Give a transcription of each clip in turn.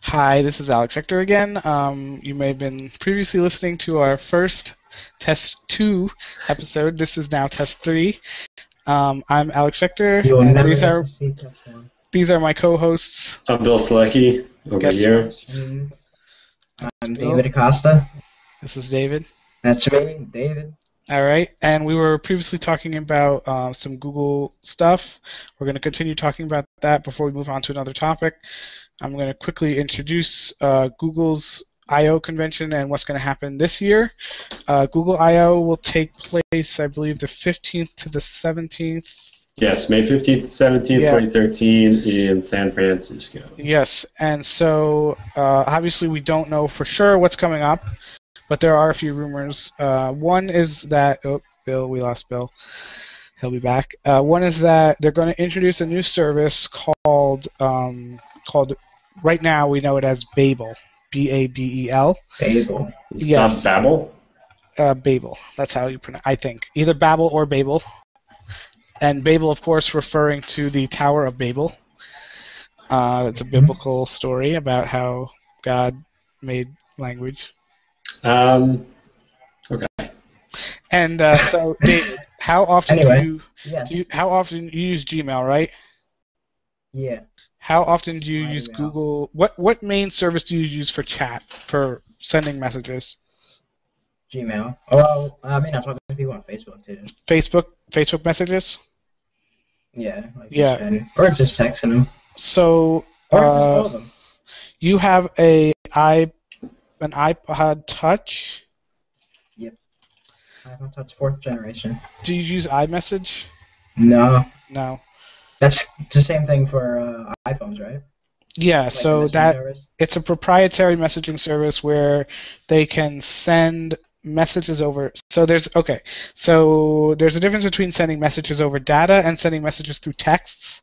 Hi, this is Alex Hector again. You may have been previously listening to our first Test 2 episode. This is now Test 3. I'm Alex Hector, You will and never get to see Test 1. these are my co-hosts. I'm Bill Selecki over Guest here. host. I'm Bill. David Acosta. This is David. That's me, David. All right, and we were previously talking about some Google stuff. We're going to continue talking about that before we move on to another topic. I'm going to quickly introduce Google's I/O convention and what's going to happen this year. Google I/O will take place, I believe, the 15th to the 17th. Yes, May 15th to 17th, 2013 in San Francisco. Yes, and so obviously we don't know for sure what's coming up, but there are a few rumors. One is that, we lost Bill. He'll be back. One is that they're going to introduce a new service called right now we know it as Babel, B-A-B-E-L. Babel. It's Yes. not Babel? Babel. That's how you pronounce. I think either Babel or Babel. And Babel, of course, referring to the Tower of Babel. It's a biblical story about how God made language. Okay. And so, David, how often Yes. how often you use Gmail, right? Yeah. How often do you My use email. Google? What main service do you use for chat, for sending messages? Gmail. Well, I mean, I'm talking to people on Facebook too. Facebook messages? Yeah. Like Yeah. just chatting. Or just texting them. So Or just call them. you have an iPod Touch. iPhone Touch 4th generation. Do you use iMessage? No. No. That's the same thing for iPhones, right? Yeah, Like so messaging that service? it's a proprietary messaging service where they can send messages over. So there's a difference between sending messages over data and sending messages through texts.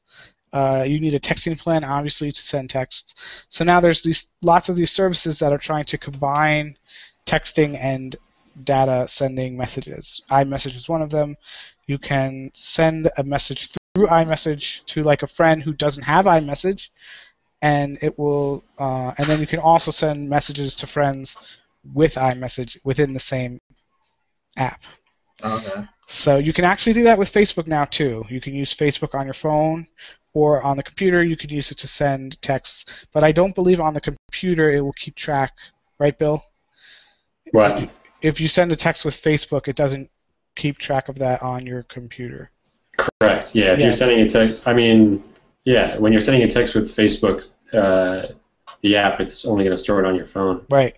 You need a texting plan, obviously, to send texts. So now there's lots of these services that are trying to combine texting and data sending messages. iMessage is one of them. You can send a message through iMessage to like a friend who doesn't have iMessage, and it will. And then you can also send messages to friends with iMessage within the same app. Okay. So you can actually do that with Facebook now too. You can use Facebook on your phone or on the computer. You can use it to send texts, but I don't believe on the computer it will keep track. Right, Bill? What? If you send a text with Facebook, it doesn't keep track of that on your computer. Correct. Yeah, if you're Yes. sending a text, when you're sending a text with Facebook, the app, it's only going to store it on your phone. Right.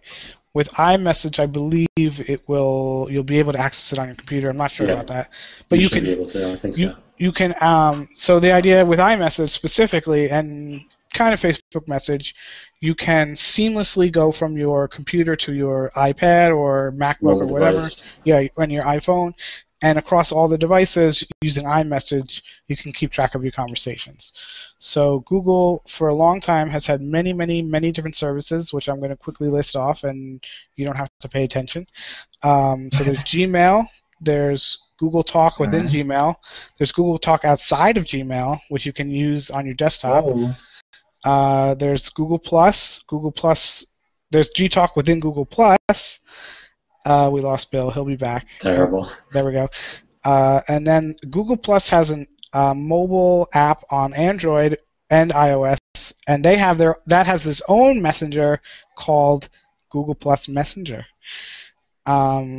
With iMessage, I believe you'll be able to access it on your computer. I'm not sure about that. But you should can be able to, I think so. You can, so the idea with iMessage specifically, and kind of Facebook message, you can seamlessly go from your computer to your iPad or MacBook Mobile or whatever, device. on your iPhone, and across all the devices using iMessage, you can keep track of your conversations. So Google, for a long time, has had many, many, many different services, which I'm going to quickly list off, and you don't have to pay attention. So there's Gmail, there's Google Talk within Gmail. There's Google Talk outside of Gmail, which you can use on your desktop. Oh. There's Google Plus. There's Gtalk within Google Plus. We lost Bill. He'll be back. Terrible. There we go. And then Google Plus has a mobile app on Android and iOS, and that has its own messenger called Google Plus Messenger.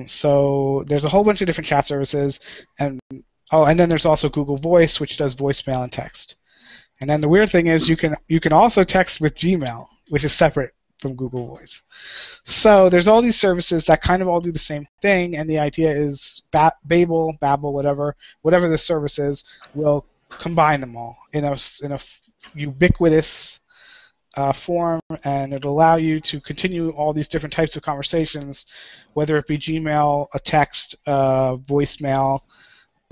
So there's a whole bunch of different chat services, and then there's also Google Voice, which does voicemail and text. And then the weird thing is you can also text with Gmail, which is separate from Google Voice. So there's all these services that kind of all do the same thing, and the idea is Babel, whatever the service is, will combine them all in a ubiquitous form, and it'll allow you to continue all these different types of conversations, whether it be Gmail, a text, voicemail,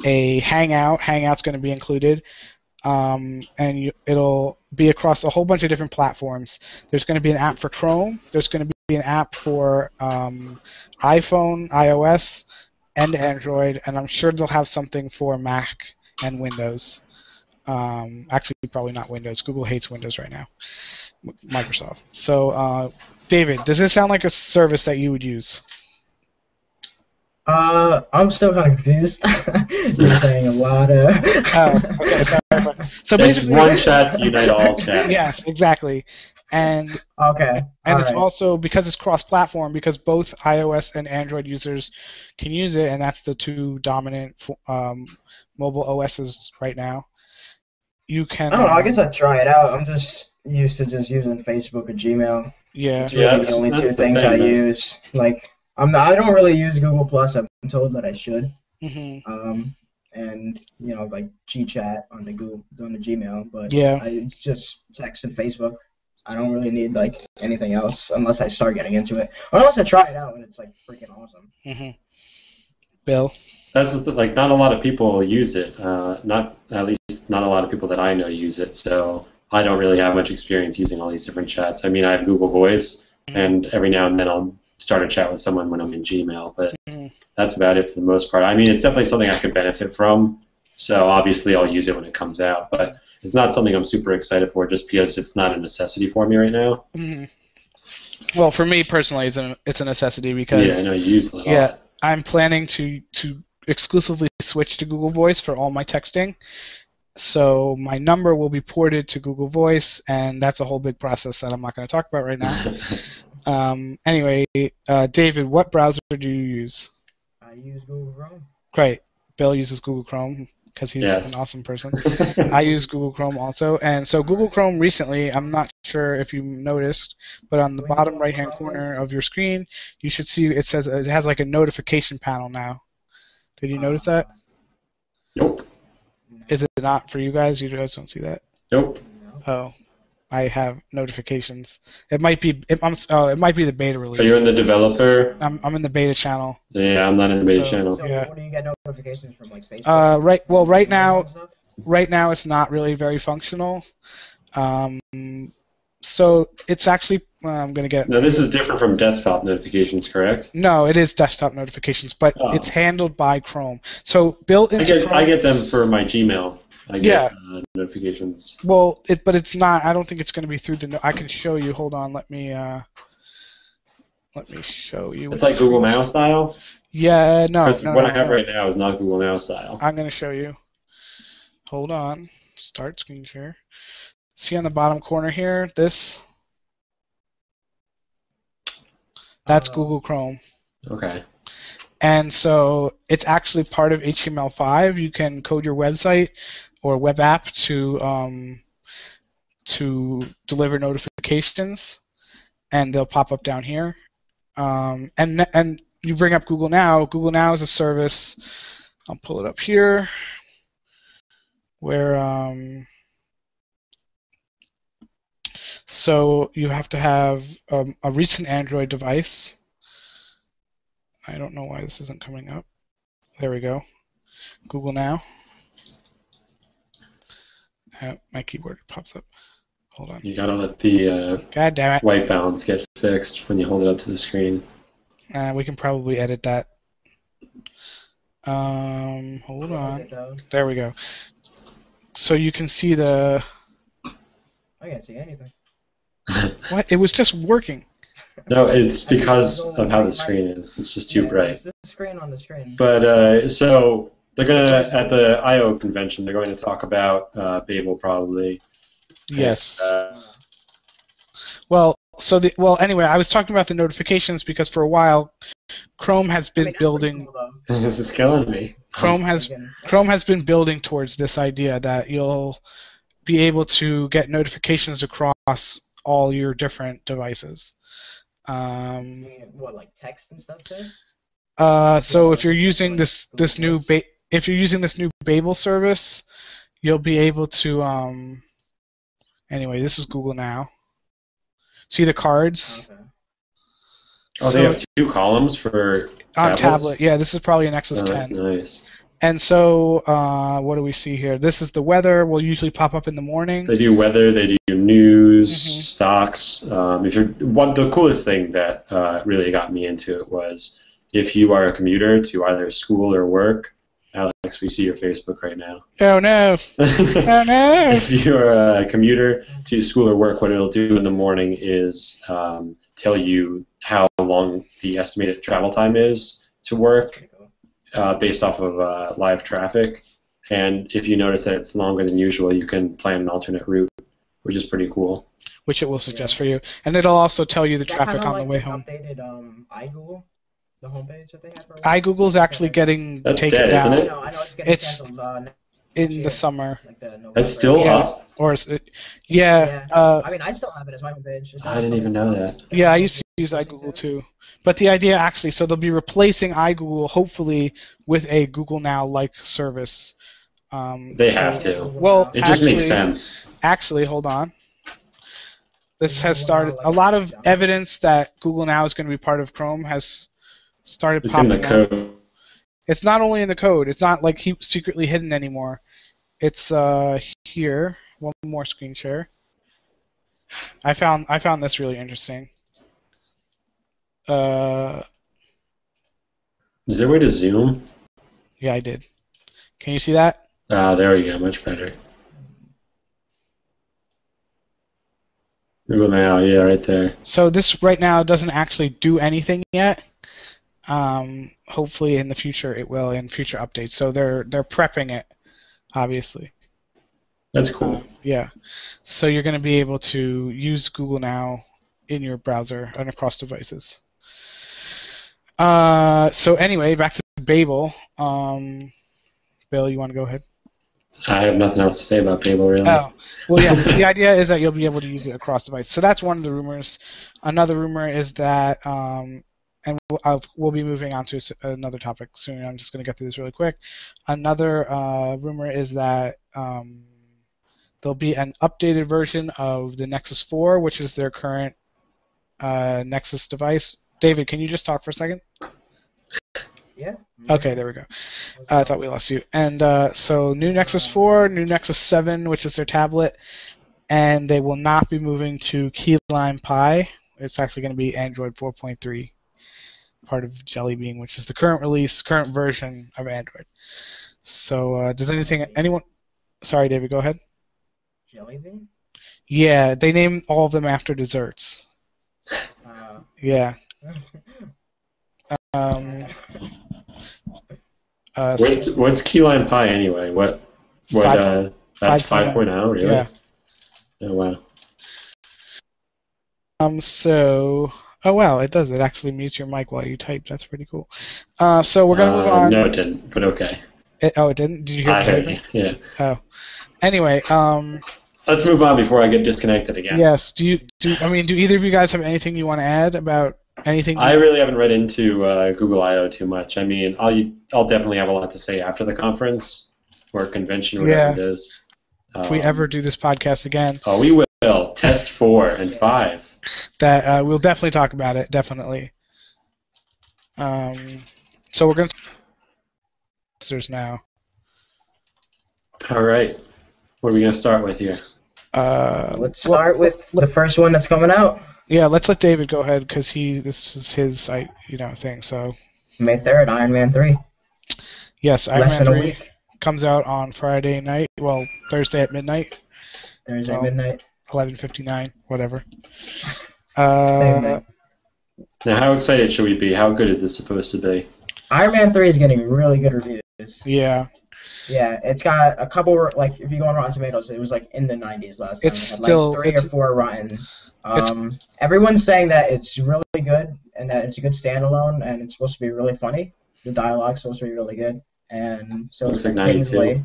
a Hangout. Hangout's going to be included. It'll be across a whole bunch of different platforms. There's going to be an app for Chrome. There's going to be an app for iPhone, iOS, and Android, and I'm sure they'll have something for Mac and Windows. Actually, probably not Windows. Google hates Windows right now. Microsoft. So, David, does this sound like a service that you would use? I'm still kind of confused. You're saying a lot of. Oh, okay. Sorry. So It's basically, one chat to unite all chats. yes, exactly. And Okay. and it's alright. also because it's cross-platform, because both iOS and Android users can use it, and that's the two dominant mobile OSs right now. You can. I don't know. I guess I'd try it out. I'm just used to just using Facebook or Gmail. Yeah. It's really the only two things I use. Like, I don't really use Google Plus. I'm told that I should. Hmm. And like GChat on the Gmail, but Yeah. it's just text and Facebook. I don't really need like anything else unless I start getting into it, or unless I try it out and it's like freaking awesome. Hmm. Bill. That's like not a lot of people use it. Not at least not a lot of people that I know use it. So I don't really have much experience using all these different chats. I mean, I have Google Voice, and every now and then I'll start a chat with someone when I'm in Gmail, but that's about it for the most part. I mean, it's definitely something I could benefit from. So obviously I'll use it when it comes out, but it's not something I'm super excited for just because it's not a necessity for me right now. Hmm. Well, for me personally, it's a necessity because Yeah, I know you use it a lot. yeah, I'm planning to exclusively switch to Google Voice for all my texting. So my number will be ported to Google Voice, and that's a whole big process that I'm not going to talk about right now. Anyway, David, what browser do you use? I use Google Chrome. Great. Bill uses Google Chrome because he's Yes. an awesome person. I use Google Chrome also. And so Google Chrome recently, I'm not sure if you noticed, but on the bottom right-hand corner of your screen, you should see it says it has like a notification panel now. Did you notice that? Nope. Is it not for you guys? You guys don't see that? Nope. Oh, I have notifications. It might be it might be the beta release. Are you in the developer? I'm in the beta channel. Yeah, I'm not in the beta So- channel. So Yeah. what do you get notifications from, like Facebook? Right now it's not really very functional. So it's actually I'm gonna get. No, this is different from desktop notifications, correct? No, it is desktop notifications, but Oh. it's handled by Chrome. So built into Chrome. I get them for my Gmail. I get notifications. Well, but it's not. I don't think it's going to be through the. I can show you. Hold on. Let me show you. It's like Google Now style? Yeah. No. Because no, what no, I have no. right now is not Google Now style. I'm going to show you. Hold on. Start screen share. See on the bottom corner here. This. That's Google Chrome. Okay. And so it's actually part of HTML5. You can code your website or web app to deliver notifications, and they'll pop up down here. And you bring up Google Now. Google Now is a service. I'll pull it up here, where so you have to have a recent Android device. I don't know why this isn't coming up. There we go. Google Now. My keyboard pops up. Hold on. You gotta let the God damn it. white balance get fixed when you hold it up to the screen. We can probably edit that. Hold on. There we go. So you can see the... I can't see anything. What? It was just working. No, it's because of how the screen is. It's just too bright. It's the screen on the screen. But so they're gonna at the I/O convention. They're going to talk about Babel probably. Yes. And, Anyway, I was talking about the notifications because for a while, Chrome has been building. this is killing me. Chrome has been building towards this idea that you'll be able to get notifications across all your different devices. What, like text and stuff too? So if you're using this new Babel service, you'll be able to anyway, this is Google Now. See the cards? Okay. Oh, they have two columns for on tablets? tablet. Yeah, this is probably an Nexus 10. That's nice. And so, what do we see here? This is the weather. Will usually pop up in the morning. They do weather. They do news, Mhm. stocks. The coolest thing that really got me into it was if you are a commuter to either school or work, Alex, we see your Facebook right now. Oh no! Oh no! If you're a commuter to school or work, what it'll do in the morning is tell you how long the estimated travel time is to work based off of live traffic. And if you notice that it's longer than usual, you can plan an alternate route, which is pretty cool. Which it will suggest for you. And it'll also tell you the Is that traffic kinda on the like way the home. Updated iGoogle, the homepage that they have for iGoogle's actually getting That's taken dead, isn't down it? I know it's getting It's canceled next in year, the summer. like the November. That's still Yeah. up? Or is it, yeah, I mean, I still have it as my homepage. It's I didn't even know that. yeah, I used to use iGoogle too. But the idea actually, so they'll be replacing iGoogle hopefully with a Google Now-like service. They have to. Well, It just makes sense. Actually, hold on. This has started. A lot of evidence that Google Now is going to be part of Chrome has started It's in popping the up. code. It's not only in the code. It's not like secretly hidden anymore. It's here. One more screen share. I found this really interesting. Is there a way to zoom? Yeah, I did. Can you see that? There we go. Much better. Google Now, yeah, right there. So this right now doesn't actually do anything yet. Hopefully in the future it will in future updates. So they're prepping it, obviously. That's cool. Yeah. So you're going to be able to use Google Now in your browser and across devices. So anyway, back to Babel. Bill, you want to go ahead? I have nothing else to say about Babel, really. Oh, well, yeah. The idea is that you'll be able to use it across devices. So that's one of the rumors. Another rumor is that, and we'll be moving on to another topic soon. I'm just going to get through this really quick. Another rumor is that there'll be an updated version of the Nexus 4, which is their current Nexus device. David, can you just talk for a second? Yeah. Okay, there we go. I thought we lost you. And so new Nexus 4, new Nexus 7, which is their tablet, and they will not be moving to Keyline Pi. It's actually going to be Android 4.3, part of Jelly Bean, which is the current version of Android. So does anyone... Sorry, David, go ahead. Jelly Bean? Yeah, they named all of them after desserts. Yeah. What's Keyline Pi anyway? What? That's 5.0, really? Yeah. Oh wow. Oh wow, it does. It actually mutes your mic while you type. That's pretty cool. So we're gonna move on. No, it didn't. But okay. It didn't. Did you hear? I heard you. Yeah. Oh. Anyway, let's move on before I get disconnected again. Yes. Do either of you guys have anything you want to add about anything? I really haven't read into Google I/O too much. I mean, I'll definitely have a lot to say after the conference or convention, whatever it is. If we ever do this podcast again. Oh, we will. Test 4 and 5. That we'll definitely talk about it. Definitely. So we're going to now. All right. What are we going to start with here? Let's start with the first one that's coming out. Yeah, let's let David go ahead because this is his thing. So May 3rd, Iron Man 3. Yes, Iron Less Man than a 3 week. comes out on Friday night. Well, Thursday at midnight. Thursday midnight. 11:59, whatever. Same thing. Now, how excited should we be? How good is this supposed to be? Iron Man 3 is getting really good reviews. Yeah. Yeah, it's got a couple, like, if you go on Rotten Tomatoes, it was, like, in the 90s last time. It's it had, still... like, 3 or 4 rotten. Everyone's saying that it's really good and that it's a good standalone and it's supposed to be really funny. The dialogue's supposed to be really good. And so Looks it's like Kingsley. 92.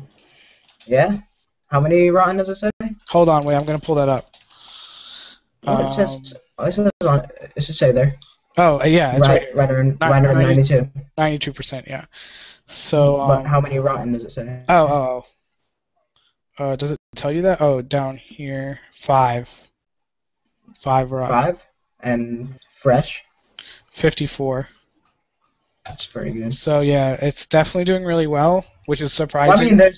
Yeah? How many rotten does it say? Hold on, wait, I'm going to pull that up. It should say there. Oh, yeah, it's right. Right around 92. 92%, yeah. So, but how many rotten does it say? Does it tell you that? Oh, down here, 5. 5 rotten. 5? And fresh? 54. That's pretty good. So, yeah, it's definitely doing really well, which is surprising. Well,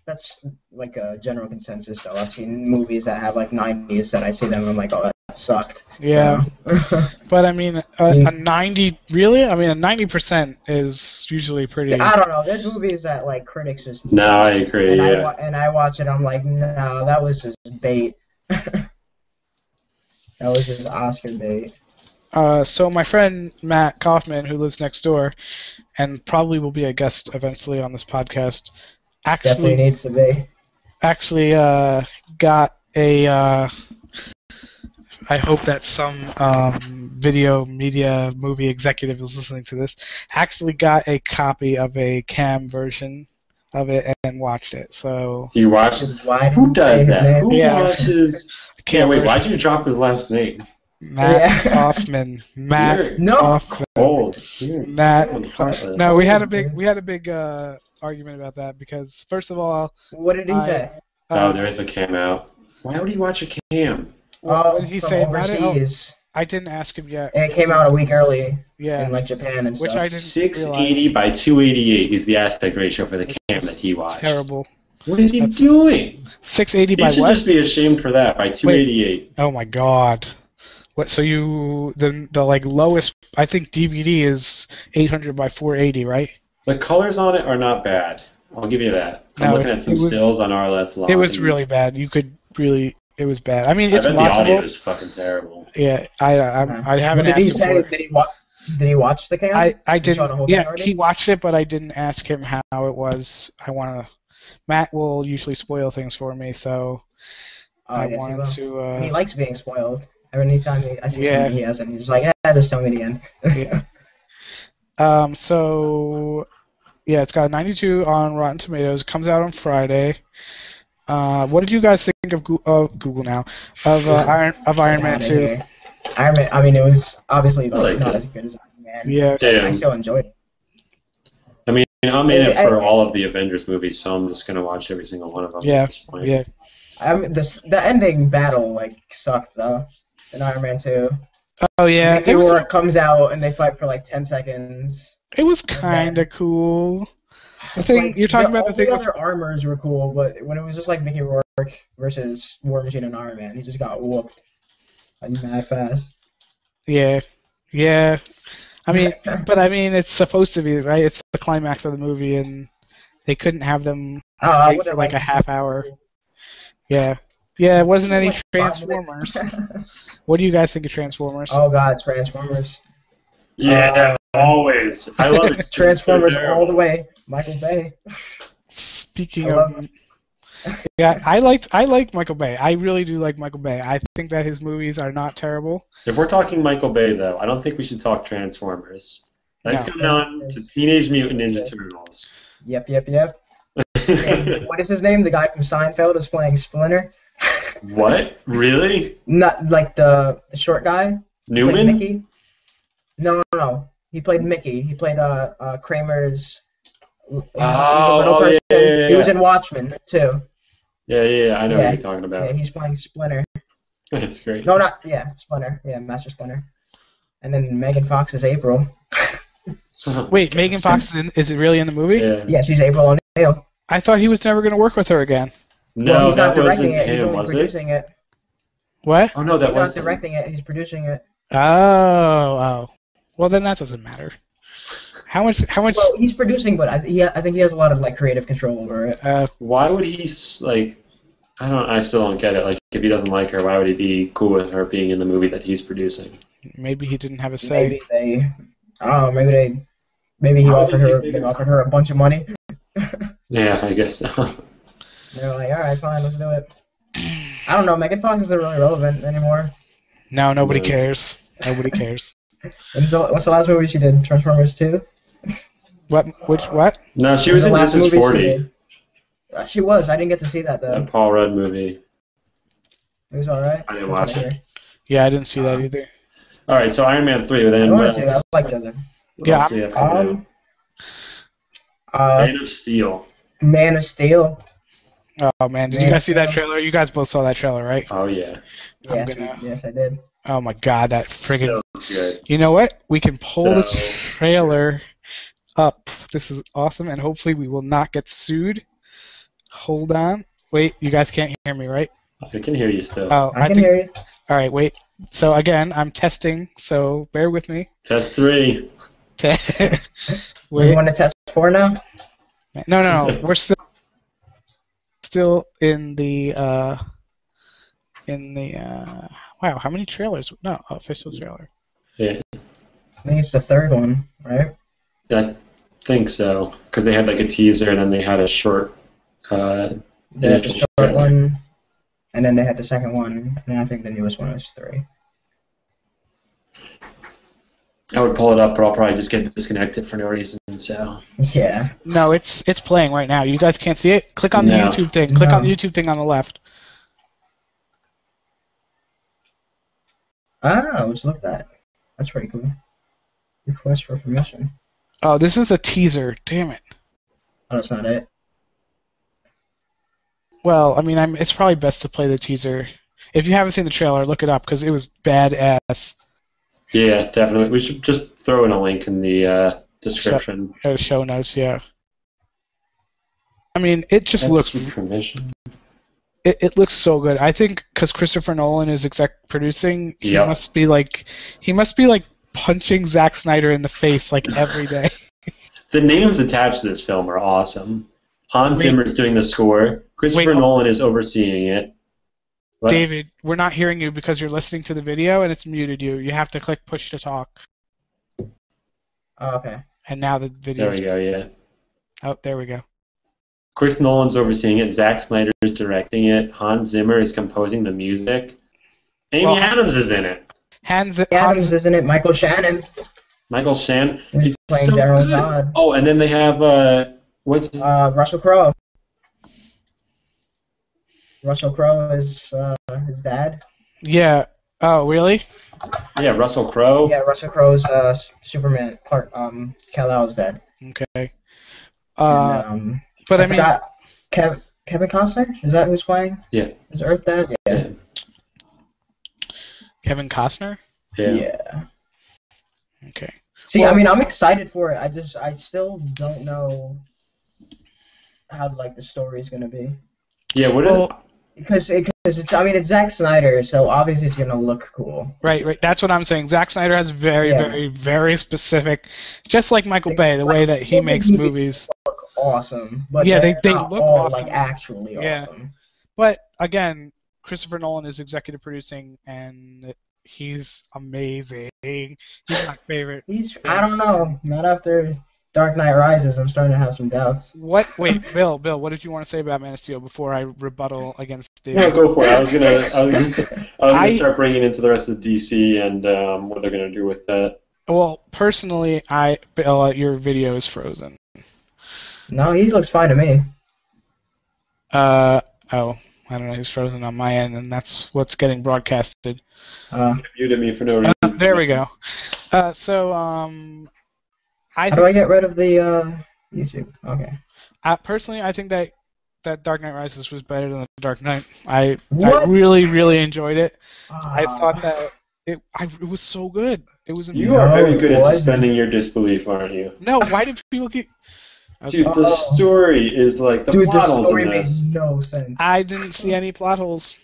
that's like a general consensus, though. I've seen movies that have like 90s that I see them and I'm like, oh, that sucked. Yeah. So. But I mean, a 90 really? I mean, a 90% is usually pretty. I don't know. There's movies that like critics just. No, I agree. And Yeah. I watch it. I'm like, no, that was just bait. That was just Oscar bait. So my friend Matt Kaufman, who lives next door, and probably will be a guest eventually on this podcast, Definitely needs to be. actually got a. I hope that some video media movie executive is listening to this. Actually got a copy of a cam version of it and watched it. So You watch it? Why Who does that? Who Yeah. watches? Yeah, wait, why'd you drop his last name? Matt Yeah. Kaufman. Matt You're No. Kaufman. cold. Matt. Heartless. No, we had a big argument about that because first of all, What did he say? Oh, there is a cam out. Why would he watch a cam? what did he from say about it? Oh, overseas. I didn't ask him yet. And it came out a week early Yeah, in like Japan and Which stuff. I didn't 680 realize. by 288 is the aspect ratio for the cam that he watched. terrible. What is he doing? 680 He by should what? just be ashamed for that by 288. Oh my god. What? So the like lowest? I think DVD is 800 by 480, right? The colors on it are not bad. I'll give you that. I'm No, looking at some it was- stills on RLS Live. It was really bad. You could really. It was bad. I mean, I it's bet the audio watchable. is fucking terrible. Yeah, I haven't What did he asked him for say? it. Did he watch the cam? I You saw the didn't. whole thing Yeah, already? he watched it, but I didn't ask him how it was. I want to. Matt will usually spoil things for me, so I guess he wanted will. to. And he likes being spoiled. Every time I see Yeah. something he has, and he's just like, yeah, just tell me the end. So, yeah, it's got a 92 on Rotten Tomatoes. Comes out on Friday. What did you guys think of Google now? Of Iron Man 2? Iron Man. I mean, it was obviously I liked not it. as good as Iron Man. Yeah. Yeah. I still enjoyed it. I mean, I'm in it for I- all of the Avengers movies, so I'm just gonna watch every single one of them Yeah, at this point. Yeah. I mean, the ending battle like sucked though in Iron Man 2. Oh yeah. Mickey Rourke comes out and they fight for like 10 seconds. It was kind of cool. The thing Like, you're talking about, all the thing. other armors were cool, but when it was just like Mickey Rourke versus War Machine and Iron Man, he just got whooped like mad fast. Yeah. Yeah. I mean, but I mean, it's supposed to be, right? It's the climax of the movie, and they couldn't have them Oh, I fight would for have like liked a half hour. Yeah. Yeah, it wasn't any Like 5 minutes. Transformers. What do you guys think of Transformers? Oh god, Transformers. Yeah, always. I love it. Transformers They're all the terrible. way. Michael Bay. Speaking I love of, yeah, I like Michael Bay. I really do like Michael Bay. I think that his movies are not terrible. If we're talking Michael Bay, though, I don't think we should talk Transformers. Let's No. come on to Teenage Mutant Ninja Turtles. Yep. And what is his name? The guy from Seinfeld is playing Splinter. What? Really? Not like the short guy. Played Newman? Mickey. No. He played Mickey. He played Kramer's. He was a little Oh, person. yeah. He was in Watchmen too. Yeah, I know Yeah. what you're talking about. Yeah, he's playing Splinter. That's great. No, not Splinter. Yeah, Master Splinter. And then Megan Fox is April. Wait, Megan Fox is it really in the movie? Yeah. Yeah, she's April O'Neil. I thought he was never going to work with her again. No, Well, he's not that wasn't directing it. He's him, only was it? producing it. What? Oh, no, that He's not wasn't. directing it. He's producing it. Oh. Well, then that doesn't matter. How much? Well, he's producing, but I think he has a lot of like creative control over it. Why would he, like, I still don't get it. Like, if he doesn't like her, why would he be cool with her being in the movie that he's producing? Maybe he didn't have a say. Maybe he Why would offered he her. think They it's- offered her a bunch of money. Yeah, I guess so. They're like, all right, fine, let's do it. I don't know. Megan Fox isn't really relevant anymore. No, nobody No. cares. Nobody cares. And so, what's the last movie she did? Transformers 2? What? What? No, she was The in last This Is movie she 40, did. She was. I didn't get to see that though. that Paul Rudd movie. It was alright. I didn't watch it. Yeah, I didn't see that either. All right, so Iron Man 3, but I then want what to see that. else? I like that. What Yeah, else do we have coming out? Man of Steel. Man of Steel. Oh man, did you guys see that trailer? You guys both saw that trailer, right? Oh, yeah. Yes, gonna- yes, I did. Oh my god, that friggin'. So good. You know what? We can pull the So- trailer up. This is awesome, and hopefully we will not get sued. Hold on. Wait, you guys can't hear me, right? I can hear you still. Oh, I can hear you. All right, wait. So again, I'm testing, so bear with me. Test 3. We want to test 4 now? No. We're still in the wow, how many trailers? No, official trailer. Yeah, I think it's the 3rd one, right? I think so. Because they had like a teaser and then they had a short. They had the initial short trailer. one, and then they had the 2nd one, and I think the newest one is 3. I would pull it up, but I'll probably just get disconnected for no reason. So. Yeah. No, it's playing right now. You guys can't see it? Click on the No. YouTube thing. Click on No. the YouTube thing on the left. Ah, let's look at that. That's pretty cool. Request for permission. Oh, this is the teaser. Damn it. Oh, that's not it. Well, I mean, it's probably best to play the teaser. If you haven't seen the trailer, look it up because it was badass. Yeah, definitely. We should just throw in a link in the description. Show notes, yeah. I mean, it just Ask looks. for permission. It looks so good. I think because Christopher Nolan is exec producing, he Yep. must be like punching Zack Snyder in the face like every day. The names attached to this film are awesome. Hans Zimmer is doing the score. Christopher Wait. Nolan is overseeing it. What? David, we're not hearing you because you're listening to the video and it's muted you. You have to click push to talk. Oh, okay. And now the video. There we go, yeah. Oh, there we go. Chris Nolan's overseeing it. Zack Snyder is directing it. Hans Zimmer is composing the music. Amy Adams is in it. Hans, Adams, isn't it? Michael Shannon. Michael Shannon. He's playing General Zod. Oh, and then they have what's his... Russell Crowe. Russell Crowe is his dad. Yeah. Oh, really? Yeah, Russell Crowe. Yeah, Russell Crowe's Superman. Clark. Kal-El's dad. Okay. And, but I mean, Kevin Costner, is that who's playing? Yeah. Is Earth dad? Yeah. Kevin Costner. Yeah. Okay. See, Well- I mean, I'm excited for it. I still don't know how the story's gonna be. Yeah. What? Well, Because it's Zack Snyder, so obviously it's gonna look cool. right. That's what I'm saying. Zack Snyder has very, very specific, just like Michael Bay, the way that he makes movies. Look awesome, but Yeah, they not look all, awesome. actually Yeah. awesome. But again, Christopher Nolan is executive producing, and he's amazing. He's my favorite. I don't know. Not after Dark Knight Rises. I'm starting to have some doubts. What? Wait, Bill, what did you want to say about Man of Steel before I rebuttal against David? No, go for it. I was gonna start bringing into the rest of DC and what they're gonna do with that. Well, personally, Bill, your video is frozen. No, he looks fine to me. Oh, I don't know. He's frozen on my end, and that's what's getting broadcasted. You muted me for no reason. There we go. How do I get rid of the YouTube? Okay. Personally, I think that Dark Knight Rises was better than the Dark Knight. I What? really enjoyed it. I Ah. thought that it was so good. It was amazing. You are very No, good it at wasn't. suspending your disbelief, aren't you? No, why do people keep? Okay. Dude, the story is like the Dude, plot the holes story in makes this. no sense. I didn't see any plot holes.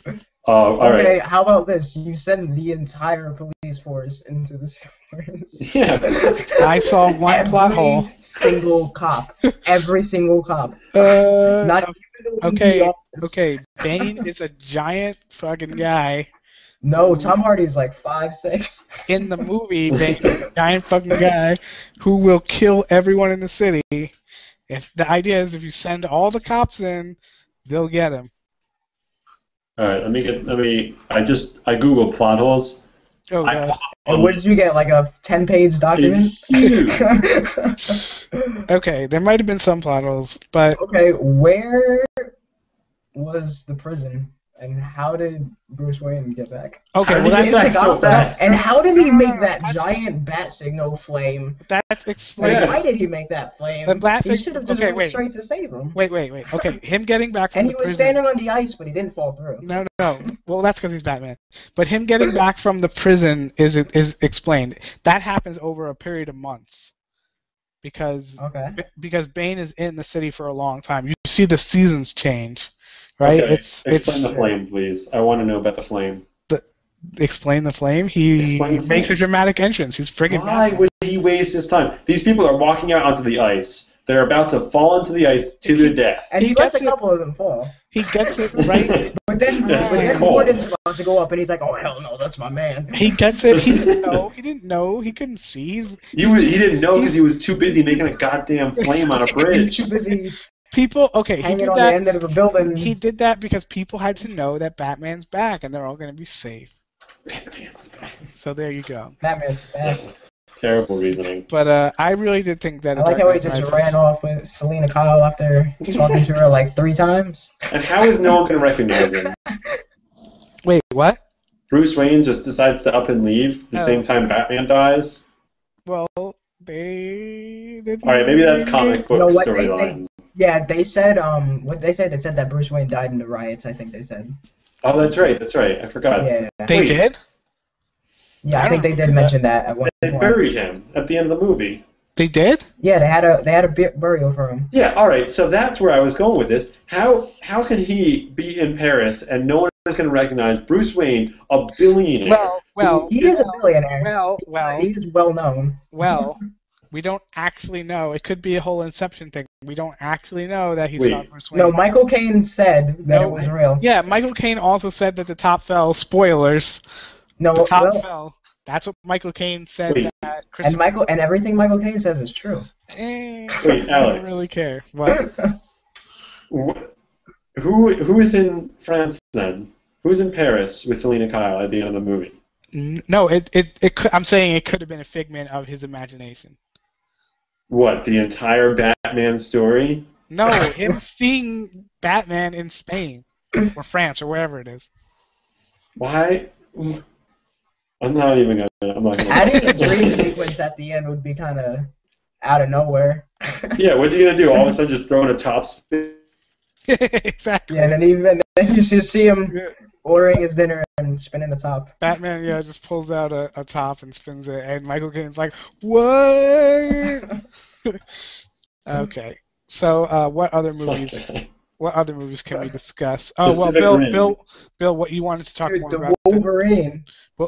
Oh, all Okay, right. how about this? You send the entire police force into the sewers. Yeah. I saw one plot hole. Single cop. Every single cop. Uh, Not even the okay, office. okay. Bane is a giant fucking guy. No, Tom Hardy's like 5'6". In the movie, Bane is a giant fucking guy who will kill everyone in the city. If the idea is if you send all the cops in, they'll get him. All right. I googled plot holes. Oh god. And what did you get? Like a 10-page document? It's huge. Okay, there might have been some plot holes, but Okay, where was the prison? And how did Bruce Wayne get back? okay, How well did he get that's back so fast? And how did he make that That's- giant bat signal flame? that's Like, explained. Yes. why did he make that flame? The bat He sig- should have just okay, went wait. straight to save him. Wait. Okay, him getting back from And the he was prison. standing on the ice, but he didn't fall through. No. Well, that's because he's Batman. But him getting back from the prison is explained. That happens over a period of months, because Okay. Bane is in the city for a long time. You see the seasons change, right? Okay. It's Explain the flame, please. I want to know about the flame. explain the flame. He Explain the makes flame. a dramatic entrance. He's friggin' Why Batman. would he waste his time? These people are walking out onto the ice. They're about to fall into the ice to their death. And he He lets a gets it. couple of them fall. He gets it right. But then, That's but then cold. Gordon's about to go up, and he's like, "Oh hell no, that's my man." He gets it. He didn't know. He didn't know. He couldn't see. He didn't know because he was too busy making a goddamn flame on a He's bridge. too busy People. Okay, he hanging did on the that. end of a building. He did that because people had to know that Batman's back, and they're all going to be safe. So there you go. Batman's back. Terrible reasoning. But I really did think that. I like how he just Rises- ran off with Selena Kyle after talking to her like 3 times. And how is no one going to recognize him? Wait, what? Bruce Wayne just decides to up and leave the Oh. same time Batman dies? Well, they didn't. Alright, maybe that's comic book No, what they- storyline. Yeah, they said what they said. They said that Bruce Wayne died in the riots. I think they said. Oh, that's right. I forgot. Yeah, They Wait. did. yeah. I I think don't they did remember mention that at one They point. buried him at the end of the movie. They did. Yeah, they had a burial for him. Yeah, alright, so that's where I was going with this. How could he be in Paris and no one is going to recognize Bruce Wayne, a billionaire? Well, He is a billionaire. well. He is well known. Well, we don't actually know. It could be a whole Inception thing. We don't actually know that he Wait. saw Bruce Wayne. No, Michael Caine said that No, it was real. Yeah, Michael Caine also said that the top fell. Spoilers. No, The top well, fell. That's what Michael Caine said. Wait. That and everything Michael Caine says is true. I Wait, don't Alex. really care. What? Who is in France then? Who's in Paris with Selena Kyle at the end of the movie? No, it could, I'm saying it could have been a figment of his imagination. What, the entire Batman story? No, him seeing Batman in Spain or France or wherever it is. Why? I'm not even gonna. Adding a dream sequence at the end would be kind of out of nowhere. Yeah, what's he gonna do? All of a sudden, just throw in a top spin? Exactly. Yeah, and then you just see him ordering his dinner and spinning the top. Batman, yeah, just pulls out a top and spins it, and Michael Caine's like, "What?" Okay, so what other movies? Okay. What other movies can we discuss? Oh well, Pacific Rim. Bill, what you wanted to talk Dude, more the about? Wolverine.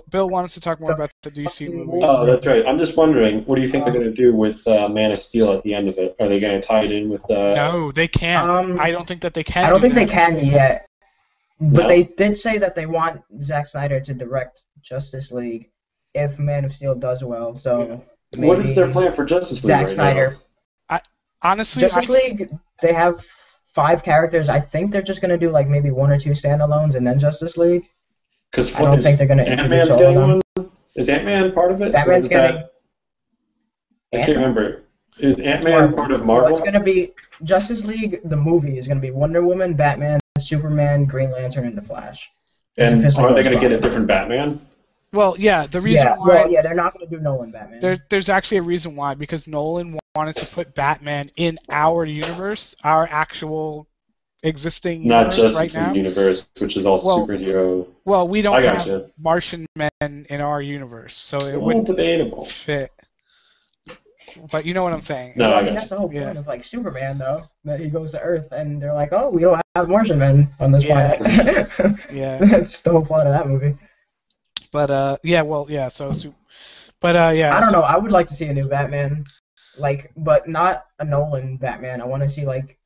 Bill wanted to talk more about the DC movies. Oh, that's right. I'm just wondering, what do you think they're gonna do with Man of Steel at the end of it? Are they gonna tie it in with the? No, they can't. I don't think that they can. I don't think they that. can yet. But No? they did say that they want Zack Snyder to direct Justice League if Man of Steel does well. So What is their maybe plan for Justice League Zack right Snyder. Honestly, Justice League, they have 5 characters. I think they're just gonna do like maybe 1 or 2 standalones and then Justice League. Because I don't think they're gonna Ant-Man's introduce all getting of them. one. Is Ant-Man part of it? Or Batman's is getting. that- I can't remember. Is Ant-Man Marvel. part of Well, Marvel? it's gonna be Justice League. The movie is gonna be Wonder Woman, Batman, Superman, Green Lantern, and the Flash. It's And officially are they those going to get a 5. different Batman? well, yeah, the reason Yeah, why well, yeah, they're not gonna do Nolan Batman. there's actually a reason why, because Nolan wanted to put Batman in our universe, our actual existing Not universe just right the now. universe, which is all Well, superhero. Well, we don't I have gotcha. Martian men in our universe, so it All wouldn't debatable. fit. But you know what I'm saying. No, I mean, got that's the whole Yeah. point of like Superman, though, that he goes to Earth and they're like, "Oh, we don't have Martian men on this Yeah. planet." Yeah, That's the whole plot of that movie. but yeah, well, yeah. So, yeah. I don't so- know. I would like to see a new Batman, like, but not a Nolan Batman. I want to see like,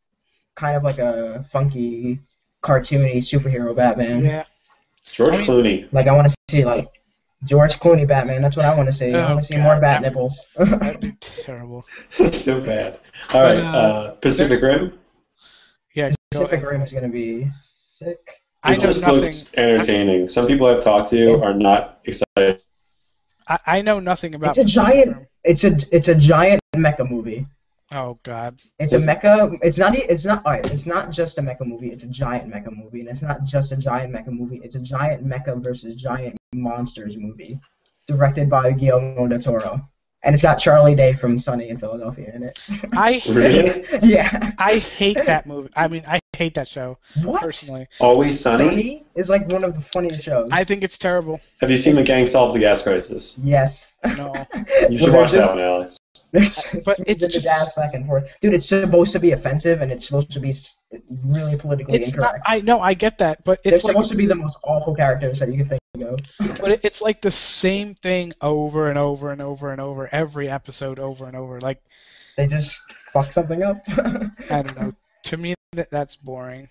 kind of like a funky, cartoony superhero Batman. Yeah. George I mean- Clooney. Like I want to see like George Clooney Batman. That's what I want to see. I Oh, want to see God. more bat nipples. That'd be terrible. So bad. All right, Pacific Rim. Yeah. Go Pacific ahead. Rim is gonna be sick. I It know just nothing. looks entertaining. Some people I've talked to are not excited. I know nothing about. It's a giant. It's a giant mecha movie. Oh God. It's a mecha. It's not. All right. It's not just a mecha movie. It's a giant mecha movie, and it's not just a giant mecha movie. It's a giant mecha versus giant monsters movie, directed by Guillermo del Toro, and it's got Charlie Day from Sunny in Philadelphia in it. I Really? Yeah. I hate that movie. I mean, I hate that show What? personally. Always Sunny. Sunny is like one of the funniest shows. I think it's terrible. Have you seen The Gang Solves the Gas Crisis? Yes. No. You should Well, watch they're that just- one, Alex. But it's the just dash back and forth. Dude, it's supposed to be offensive and it's supposed to be really politically it's not. incorrect. I know I get that, but They're it's like supposed to be the most awful characters that you can think of. it's like the same thing over and over and over and over every episode over and over. Like They just fuck something up. I don't know. To me, that's boring.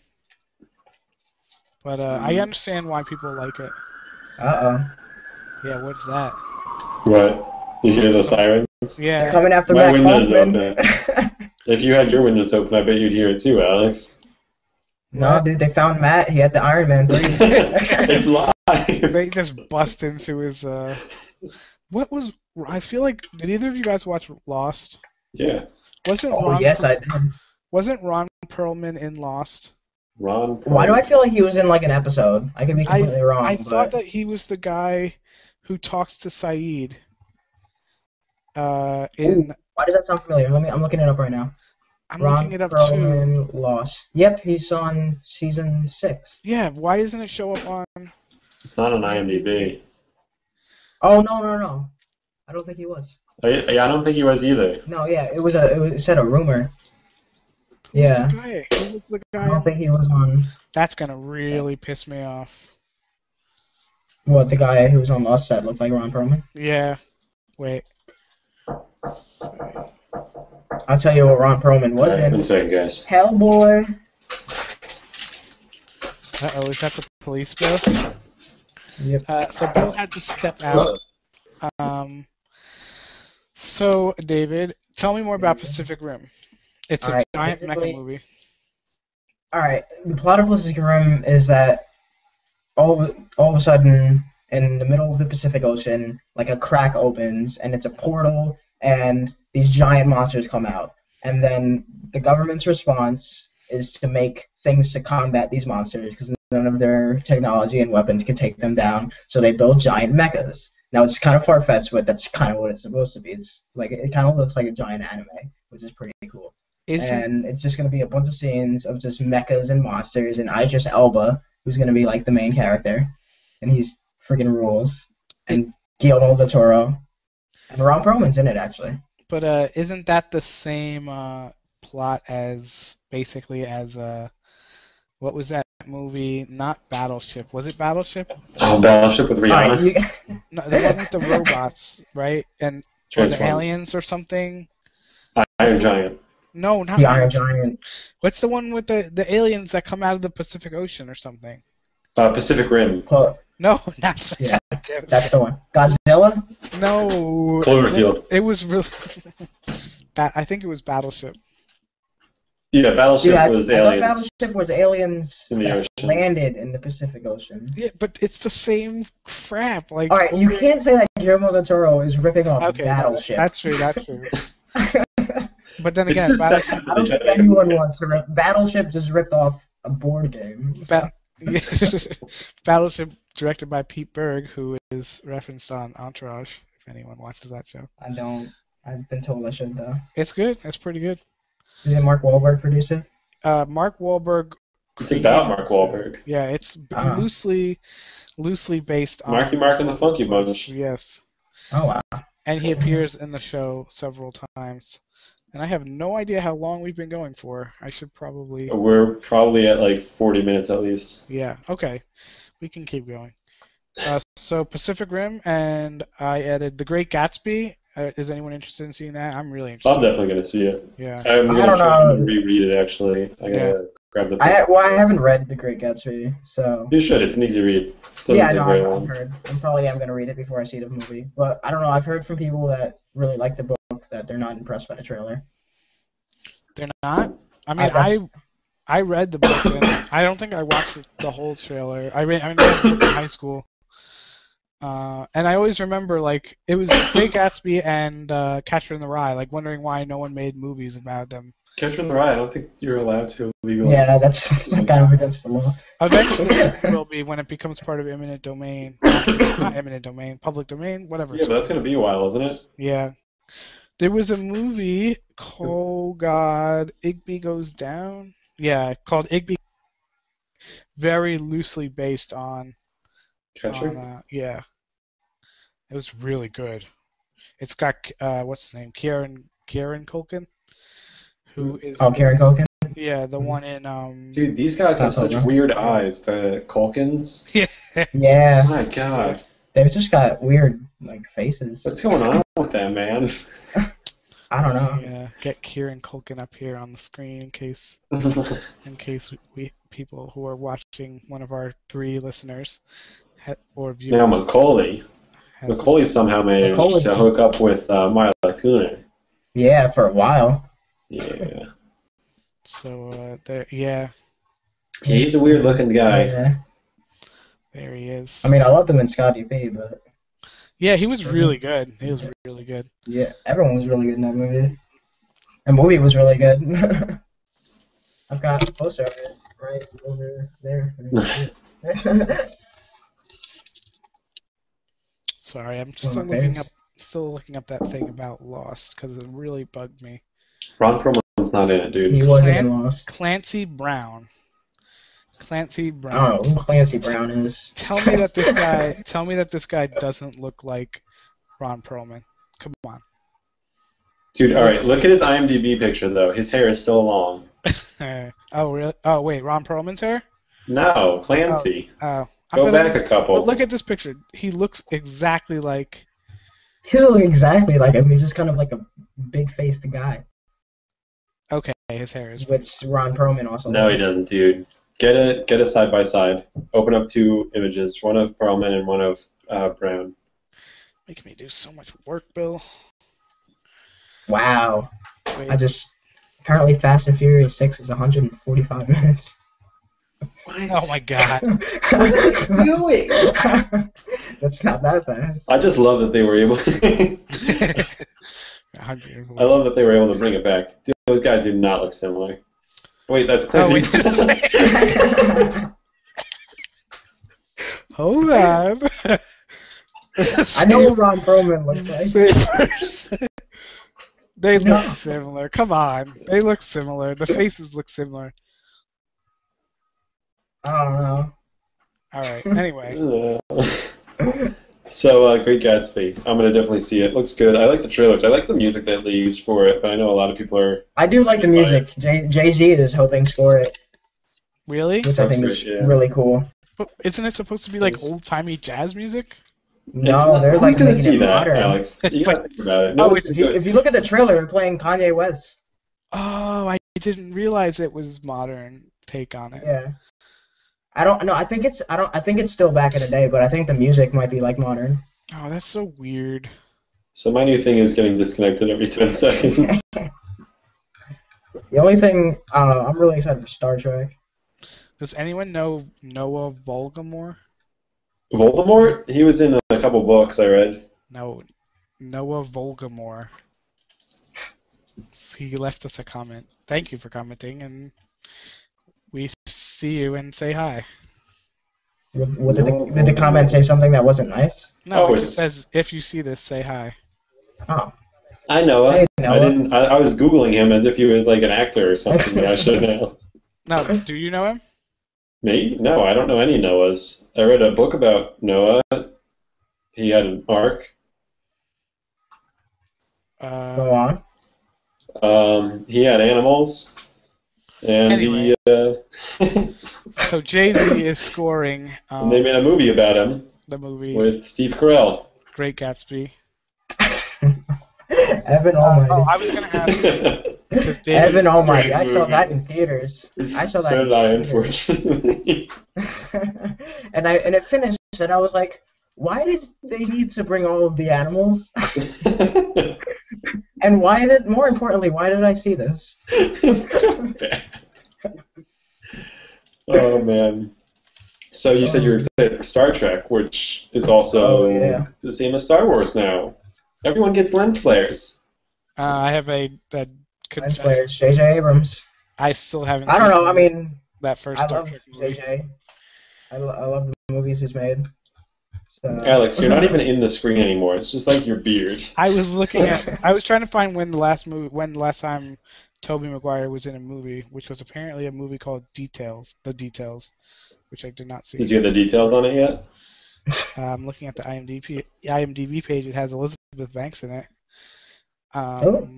But I understand why people like it. Uh-oh. Yeah, what's that? What? You hear the sirens? Yeah. They're coming after My Matt window's Kaufman. If you had your windows open, I bet you'd hear it too, Alex. No, dude, they found Matt. He had the Iron Man 3. It's live. They just bust into his. What was? I feel like did either of you guys watch Lost? Yeah. Wasn't Oh, Ron yes, I did. Wasn't Ron Perlman in Lost? Ron. Why do I feel like he was in like an episode? I could be completely wrong. I but... thought that he was the guy who talks to Saeed. In Why does that sound familiar? I'm looking it up right now. I'm Ron looking it up too. Perlman, Lost. Yep, he's on season 6. Yeah, why doesn't it show up on? It's not on IMDb. Oh no! I don't think he was. I don't think he was either. No, yeah, it said a rumor. Yeah, Who was the I guy? don't think he was on. That's gonna really piss me off. What, the guy who was on Lost set looked like Ron Perlman? Yeah. Wait. I'll tell you what Ron Perlman was Alright, in. 1 second, guys. Hellboy. Uh-oh, is that the police bill? Yep. So Bill had to step out. So, David, tell me more about Pacific Rim. It's a Alright, giant basically- mecha movie. Alright, the plot of Pacific Rim is that all of a sudden, in the middle of the Pacific Ocean, like a crack opens, and it's a portal, and these giant monsters come out. And then the government's response is to make things to combat these monsters, because none of their technology and weapons can take them down, so they build giant mechas. Now, it's kind of far-fetched, but that's kind of what it's supposed to be. It's like it kind of looks like a giant anime, which is pretty cool. And it's just going to be a bunch of scenes of just mechas and monsters, and Idris Elba, who's going to be like the main character, and he's freaking rules, and Guillermo del Toro, and Ron Perlman's in it, actually. But isn't that the same plot as basically as what was that movie? Not Battleship. Was it Battleship? Oh, Battleship with Rihanna. Alright, No, the one with the robots, right? And or the Transformers. aliens or something. Iron Giant. No, not the Iron Giant. What's the one with the aliens that come out of the Pacific Ocean or something? Pacific Rim. No, not Yeah, that's the one. Godzilla? No. Cloverfield. It was really. I think it was Battleship. Yeah, Battleship was I thought aliens Battleship was aliens in the that ocean. landed in the Pacific Ocean. Yeah, but it's the same crap. Like. Alright, you can't say that Guillermo del Toro is ripping off Okay, Battleship. That's true. That's true. But then It's again, the Battleship. second I don't think anyone wants to rip. Battleship just ripped off a board game. Battleship, directed by Pete Berg, who is referenced on Entourage. If anyone watches that show, I don't. I've been told I should, though. it's good. It's pretty good. Is it Mark Wahlberg produce it? Mark Wahlberg. It's about Mark Wahlberg. Yeah, it's Ah. loosely based on Marky Mark and the Funky Bunch. Yes, Oh, wow. and he appears in the show several times. And I have no idea how long we've been going for. I should probably. We're probably at like 40 minutes at least. Yeah. Okay, we can keep going. So Pacific Rim, and I added The Great Gatsby. Is anyone interested in seeing that? I'm really I'm interested. definitely going to see it. Yeah. I'm I going to don't try know. and reread it, actually. I got to grab the book. I haven't read The Great Gatsby, so. You should. It's an easy read. Doesn't Yeah, take no, very I've long. heard. I'm probably going to read it before I see the movie. But I don't know. I've heard from people that really like the book that they're not impressed by the trailer. They're not. I mean, I read the book, and I don't think I watched the whole trailer. I read the book in high school, and I always remember like it was Great Gatsby and Catcher in the Rye, like wondering why no one made movies about them. Catcher in the Rye, I don't think you're allowed to legally. Yeah, that's kind of against the law. Eventually, it will be when it becomes part of eminent domain, not eminent domain, public domain, whatever. Yeah, but that's going to be a while, isn't it? Yeah. There was a movie called Igby Goes Down. Yeah, called Igby. Very loosely based on. Catcher? Yeah. It was really good. It's got what's his name, Kieran Culkin, who is Oh, Kieran Culkin. yeah the one in Dude, these guys have such Passover. weird eyes. The Culkins. Yeah, My God, they've just got weird like faces. what's going on with them, man? I don't know. Yeah, get Kieran Culkin up here on the screen in case we people who are watching, one of our 3 listeners or viewers. Now Macaulay. has- Macaulay somehow managed Macaulay. to hook up with Mila Kunis. Yeah, for a while. Yeah. So there, yeah, He's a weird looking guy. Yeah. there he is. I mean, I loved him in Scotty P, but Yeah, he was really good. He was really good. yeah, everyone was really good in that movie. The movie was really good. I've got a poster of it right over there. Sorry, I'm One still of my looking favorites. still looking up that thing about Lost because it really bugged me. Ron Perlman's not in it, dude. He wasn't in Lost. Clancy Brown. Clancy I Brown. don't know who Clancy Brown is. Tell me that this guy. Tell me that this guy doesn't look like Ron Perlman. Come on. Dude, all right, look at his IMDb picture though. His hair is still long. Oh really? Oh wait, Ron Perlman's hair? No, Clancy. Oh. Go back a But couple. look at this picture. He looks exactly like. He doesn't look exactly like him. He's just kind of like a big-faced guy, Okay, his hair is. which Ron Perlman also. No, he looks. doesn't, dude. Get a side by side. Open up 2 images, one of Perlman and one of Brown. Making me do so much work, Bill. Wow. Wait, I just apparently Fast and Furious 6 is 145 minutes. What? oh my god. What are you doing? That's not that fast. I just love that they were able. 100. I love that they were able to bring it back. Dude, those guys do not look similar. Wait, that's Oh, Clancy. wait. Hold on. I know what Ron Perlman looks like. Same person. They No. look similar. Come on. They look similar. The faces look similar. I don't know. Alright, anyway. So, Great Gatsby. I'm gonna definitely see it. Looks good. I like the trailers. I like the music that they used for it, but I know a lot of people are. I do like the music. Jay-Z is hoping to score it, Really? which I That's think great, is yeah. really cool. But isn't it supposed to be like Yes. old-timey jazz music? No, they're Who's like gonna making see it that, modern. Alex? You gotta think about it. Oh, Nobody's If you look at the trailer, they're playing Kanye West. Oh, I didn't realize it was modern take on it. Yeah. I don't know. I think it's still back in the day, but I think the music might be like modern. Oh, that's so weird. So my new thing is getting disconnected every 10 seconds. The only thing I'm really excited for Star Trek. Does anyone know Noah Voldemort? Voldemort? He was in a couple books I read. No, Noah Voldemort. He left us a comment. Thank you for commenting, and we see you and say hi. Did the comment say something that wasn't nice? No, Oh, it just it's- says if you see this, say hi. Oh. I know Hey, it. Noah. I didn't. I was googling him as if he was like an actor or something. But I should know. No, do you know him? Me? No, I don't know any Noahs. I read a book about Noah. He had an ark. Go on. He had animals, and Anyway. he. So Jay-Z is scoring And they made a movie about him the movie with Steve Carell. Great Gatsby. Evan Almighty. Oh, I was gonna ask because Jay-Z. Evan Almighty. Great I saw movie. that in theaters. I saw that. So in did I, theaters. unfortunately. and it finished, and I was like, why did they need to bring all of the animals? And more importantly, why did I see this? It's so bad. Oh man. So you said you were excited for Star Trek, which is also Oh, yeah. the same as Star Wars now. Everyone gets lens flares. I have a Lens confession. flares, J.J. Abrams. I still haven't. I don't seen know. I mean, that first I Star love Trek movie. J.J. I love the movies he's made. So, Alex, you're not even in the screen anymore. It's just like your beard. I was looking at. I was trying to find when the last time Tobey Maguire was in a movie, which was apparently a movie called Details. The Details, which I did not see. Did you have the details on it yet? I'm looking at the IMDb page. It has Elizabeth Elizabeth Banks in it. Oh.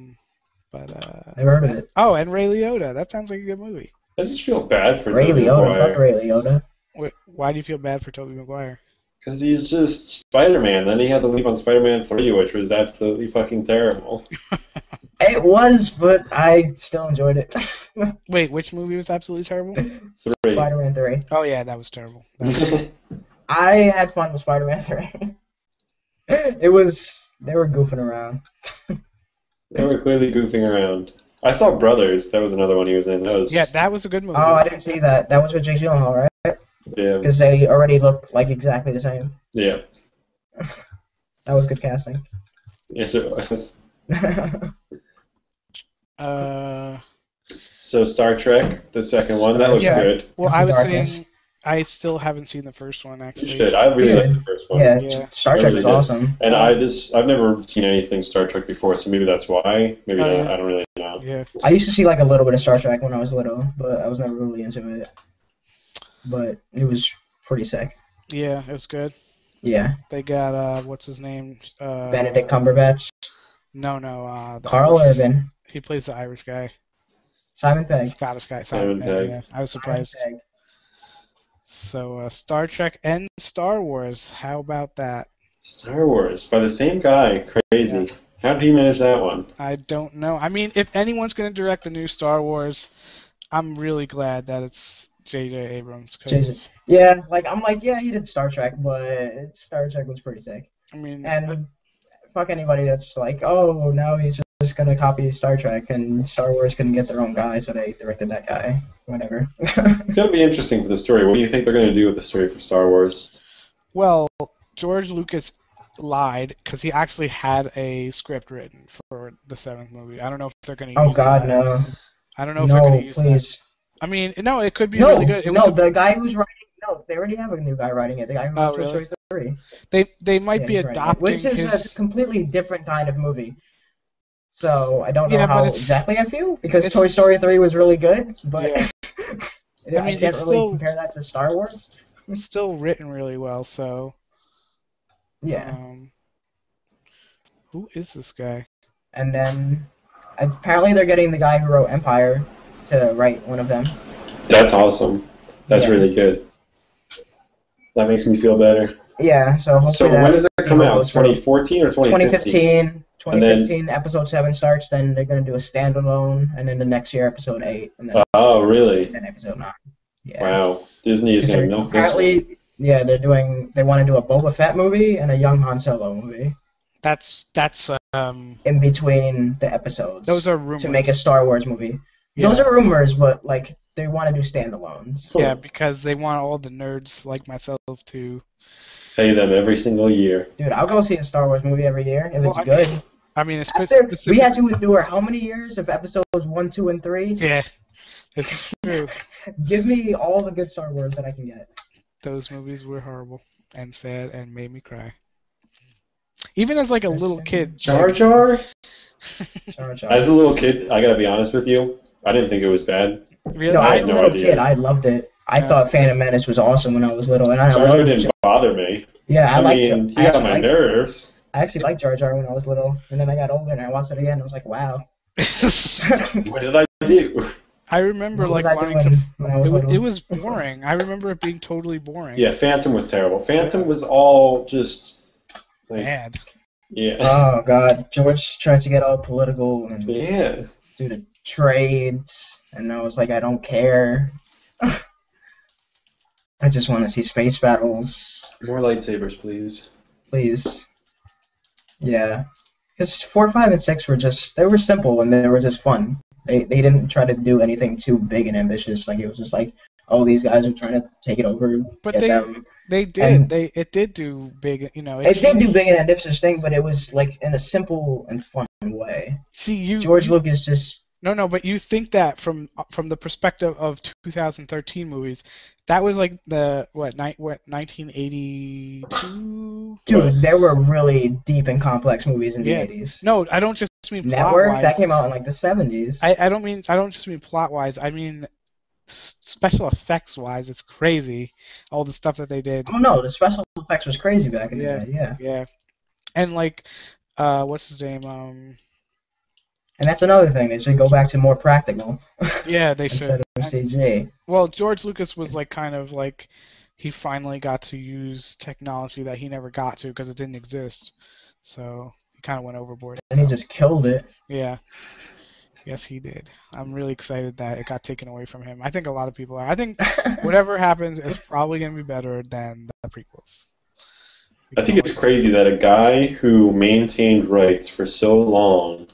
But Never heard of it. Oh, and Ray Liotta. That sounds like a good movie. I just feel bad for Ray Tobey Liotta. Fuck Maguire Ray Liotta. Why do you feel bad for Tobey Maguire? because he's just Spider-Man. Then he had to leave on Spider-Man 3, which was absolutely fucking terrible. It was, but I still enjoyed it. Wait, which movie was absolutely terrible? 3. Spider-Man 3. Oh yeah, that was terrible. I had fun with Spider-Man 3. They were goofing around. They were clearly goofing around. I saw Brothers. That was another one he was in. That was a good movie. Oh, I didn't see that. That was with Jake Gyllenhaal, right? Yeah. Because they already look like exactly the same. Yeah. That was good casting. Yes, it was. So Star Trek, the second one, that looks good. Well, Into I was Darkness. saying I still haven't seen the first one You actually. should. I really like the first one. Yeah, Yeah. Star I Trek really was did. awesome. And I've never seen anything Star Trek before, so maybe that's why. Maybe Oh, not. yeah. I don't really know. Yeah. I used to see like a little bit of Star Trek when I was little, but I was never really into it. But it was pretty sick. Yeah, it was good. Yeah. They got what's his name? Benedict Cumberbatch. No, the Carl Irish- Urban. He plays the Irish guy, Simon Pegg. Scottish guy. Simon Pegg. Yeah, I was Simon surprised. Pegg. So Star Trek and Star Wars. How about that? Star Wars by the same guy. Crazy. How did he manage that one? I don't know. I mean, if anyone's going to direct the new Star Wars, I'm really glad that it's J.J. Abrams. 'Cause, Jesus. Yeah, I'm like, yeah, he did Star Trek, but Star Trek was pretty sick. I mean, And fuck anybody that's like, oh, now he's just gonna copy Star Trek and Star Wars couldn't get their own guy, so they directed that guy. Whatever. It's going to be interesting for the story. What do you think they're going to do with the story for Star Wars? well, George Lucas lied because he actually had a script written for the 7th movie. I don't know if they're going to Oh use God, that. no. I don't know if they're going No, to use that. please. I mean, no, it could be No, really good. It was no, the guy who's writing. No, they already have a new guy writing it. The guy who Oh, wrote Toy really? Story 3. they might Yeah, be he's writing it, adopting which is his. a completely different kind of movie. So I don't know Yeah, but how it's- exactly I feel because it's- Toy Story 3 was really good, but Yeah. I mean, can't it's really still- compare that to Star Wars. It's still written really well. So, Yeah. who is this guy? And then apparently they're getting the guy who wrote Empire to write one of them. That's awesome. That's Yeah. really good. That makes me feel better. Yeah, so hopefully So when does that come out? 2014 or 2015? 2015 episode 7 starts, then they're going to do a standalone, and then the next year episode 8, and then, Oh, really? then episode 9. Yeah. Wow. Disney is going to milk this one. Apparently, yeah, they want to do a Boba Fett movie and a young Han Solo movie That's in between the episodes. those are rumors. to make a Star Wars movie. Yeah. Those are rumors, but they want to do standalones. Yeah, because they want all the nerds like myself to. Pay them every single year. Dude, I'll go see a Star Wars movie every year if it's Well, good. I mean, it's After we specific- had to endure how many years of episodes 1, 2, and 3? Yeah, this is true. Give me all the good Star Wars that I can get. Those movies were horrible and sad and made me cry. Even as like a little kid. Jar Jar? Jar Jar. As a little kid, I gotta be honest with you, I didn't think it was bad. Really? No, I as had a no little idea. kid, I loved it. I Yeah. thought Phantom Menace was awesome when I was little, and I Jar Jar loved didn't bother me. Yeah, I mean, he got on my liked, nerves. I actually liked Jar Jar when I was little, and then I got older and I watched it again. And I was like, wow. What did I do? I remember What was like I wanting doing to. when I was little? It was boring. I remember it being totally boring. Yeah, Phantom was terrible. Phantom was all just like, Bad. yeah, Oh God, George tried to get all political and yeah. do the trades, and I was like, I don't care. I just want to see space battles, More lightsabers, please. please. Yeah, because 4, 5, and 6 they were simple and they were just fun. They didn't try to do anything too big and ambitious. Like it was just like, oh, these guys are trying to take it over. But get they them. they did. And- It did do big. You know. It did do big and ambitious thing, but it was like in a simple and fun way. See George Lucas just No, but you think that from the perspective of 2013 movies, that was like the 1982. dude, there were really deep and complex movies in the Yeah. 80s. No, I don't just mean Network plot-wise. that came out in like the 70s. I don't just mean plot wise. I mean special effects wise. It's crazy all the stuff that they did. Oh no, the special effects was crazy back in Yeah. the day. Yeah. Yeah, and like what's his name? And that's another thing. They should go back to more practical Yeah, they instead should. of CG. Well, George Lucas was like kind of like he finally got to use technology that he never got to because it didn't exist. So he kind of went overboard. And he just killed it. Yeah. Yes, he did. I'm really excited that it got taken away from him. I think a lot of people are. I think whatever happens is probably going to be better than the prequels. I think it's crazy that a guy who maintained rights for so long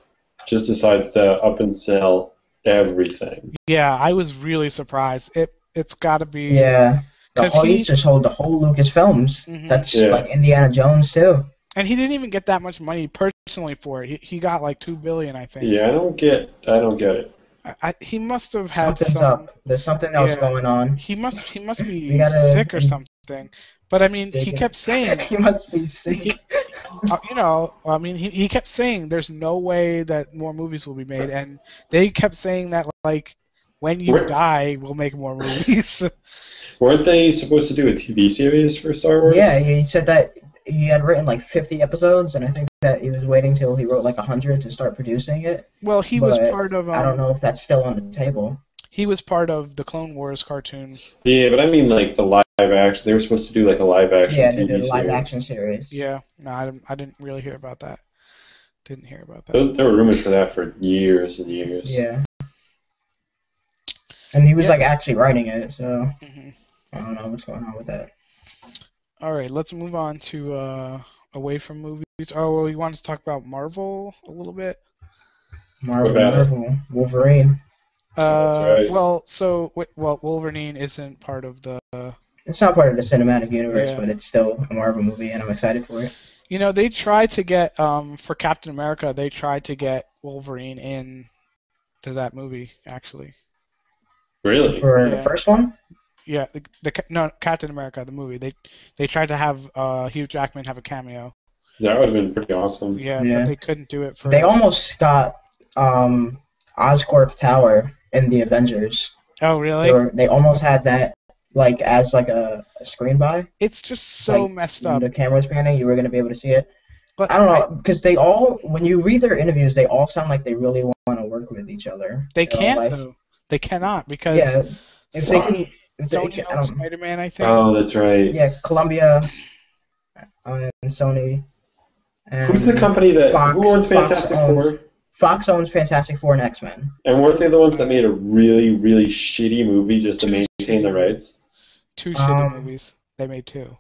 just decides to up and sell everything. Yeah, I was really surprised. It's got to be. Yeah. He just hold the whole Lucasfilms. Mhm. That's like Indiana Jones too. And he didn't even get that much money personally for it. He got like $2 billion, I think. Yeah, I don't get it. He must have had Something's up. There's something else going on. He must be We gotta- sick or something. But I mean, he kept saying He must be sick. I mean, he kept saying there's no way that more movies will be made, and they kept saying that like when you die, we'll make more movies. Weren't they supposed to do a TV series for Star Wars? Yeah, he said that he had written like 50 episodes, and I think that he was waiting till he wrote like 100 to start producing it. Well, he was part of. I don't know if that's still on the table. He was part of the Clone Wars cartoon. Yeah, but I mean like the live action. They were supposed to do like a live action Yeah, TV they did a live series. action series. Yeah, no, I didn't really hear about that. Didn't hear about that. There were rumors for that for years and years. Yeah. And he was like actually writing it, so Mhm. I don't know what's going on with that. All right, let's move on to away from movies. Oh, well, we wanted to talk about Marvel a little bit. Marvel, Wolverine. That's right. Well, Wolverine isn't part of the. It's not part of the cinematic universe, Yeah. but it's still a Marvel movie, and I'm excited for it. You know, they tried to get for Captain America. They tried to get Wolverine in to that movie, actually. Really? For the Yeah. first one? Yeah, no, Captain America, the movie. They tried to have Hugh Jackman have a cameo. That would have been pretty awesome. Yeah, Yeah. but they couldn't do it for. They almost got Oscorp Tower in the Avengers. Oh, really? They almost had that like as like a screen by. It's just so Like, messed When up. the camera was panning, you were going to be able to see it. But I don't know, because they all, when you read their interviews, they all sound like they really want to work with each other. They in real can't life. though. They cannot because Yeah, if they Sony- can, if they Sony can, I owns don't, Spider-Man, I think. Oh, that's right. yeah, Columbia and Sony. And Who's the company that Fox- who owns Fox Fantastic owns- Four? Fox owns Fantastic Four and X-Men. And weren't they the ones that made a really, really shitty movie just to maintain the rights? Two shitty Um, movies. They made two.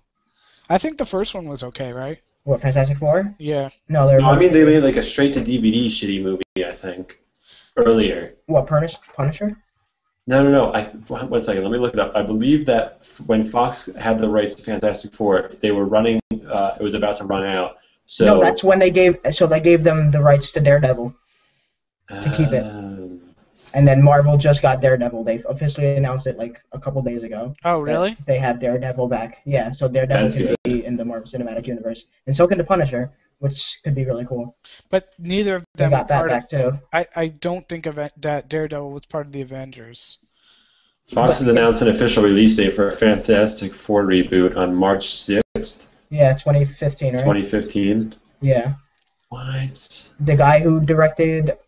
I think the first one was okay, right? What, Fantastic Four? Yeah. No, they're No, I mean they made like a straight to DVD shitty movie, I think. Earlier. what, Punisher? No. 1 second, let me look it up. I believe that when Fox had the rights to Fantastic Four, they were running. It was about to run out. So No, that's when they gave them the rights to Daredevil, to keep it. and then Marvel just got Daredevil. They officially announced it like a couple days ago. Oh, really? that They have Daredevil back. Yeah, so Daredevil That's can good. be in the Marvel Cinematic Universe, and so can the Punisher, which could be really cool. But neither of They them got that part back of, too. I don't think that Daredevil was part of the Avengers. Fox has announced an official release date for a Fantastic Four reboot on March 6th, Yeah, 2015, right? 2015. Yeah, What? the guy who directed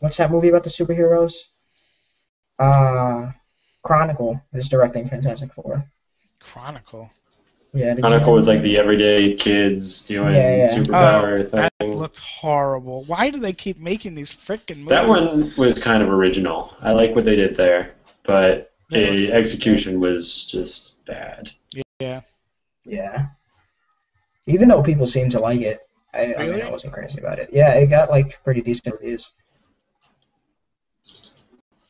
what's that movie about the superheroes? Chronicle is directing Fantastic Four. Chronicle. Yeah, did you Chronicle know? was like the everyday kids doing Yeah. superpower That thing. looked horrible. Why do they keep making these freaking movies? That one was kind of original. I like what they did there, but the execution was just bad. Yeah. Yeah. Even though people seem to like it, I mean, Really? I wasn't crazy about it. Yeah, it got like pretty decent reviews.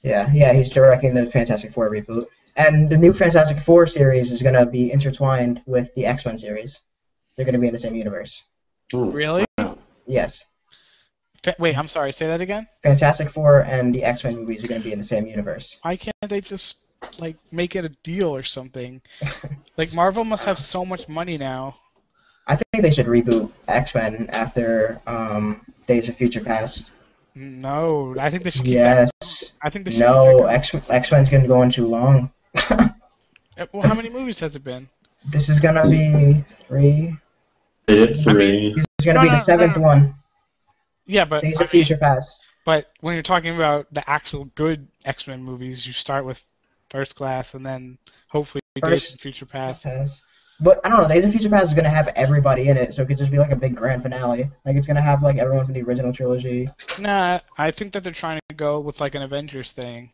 Yeah, he's directing the Fantastic Four reboot. And the new Fantastic Four series is going to be intertwined with the X-Men series. They're going to be in the same universe. Ooh, Really? wow. Yes. Wait, I'm sorry. Say that again. Fantastic Four and the X-Men movies are going to be in the same universe. Why can't they just like make it a deal or something? Like Marvel must have so much money now. I think they should reboot X-Men after Days of Future Past. No, I think they should keep that. Yes. I think they should. No, X-Men's going to go on too long. Well, how many movies has it been? This is going to be 3. They did three. These going to be the seventh one. Yeah, but Days of Future Past. But when you're talking about the actual good X-Men movies, you start with First Class and then hopefully Days of Future Past. But I don't know, Days of Future Past is gonna have everybody in it, so it could just be like a big grand finale. Like it's gonna have like everyone from the original trilogy. Nah, I think that they're trying to go with like an Avengers thing.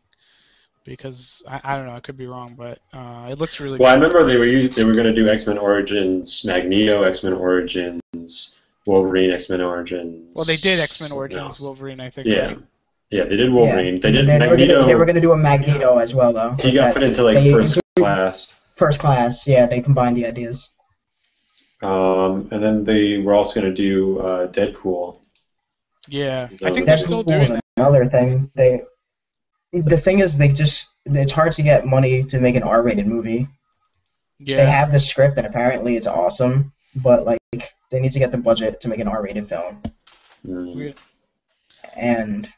Because I don't know, I could be wrong, but it looks really good. Well, I remember they were going to do X-Men Origins, Magneto, X-Men Origins, Wolverine, X-Men Origins. Well, they did X-Men Origins, Wolverine, I think. Yeah, right? yeah, they did Wolverine. Yeah. They did Magneto. They were gonna do a Magneto as well, though. He got put into like First Class. First Class, yeah. They combined the ideas. And then they were also going to do Deadpool. Yeah, So I think they're still doing that. Another thing, the thing is, it's hard to get money to make an R-rated movie. Yeah. They have the script, and apparently it's awesome, but like they need to get the budget to make an R-rated film. Mm. And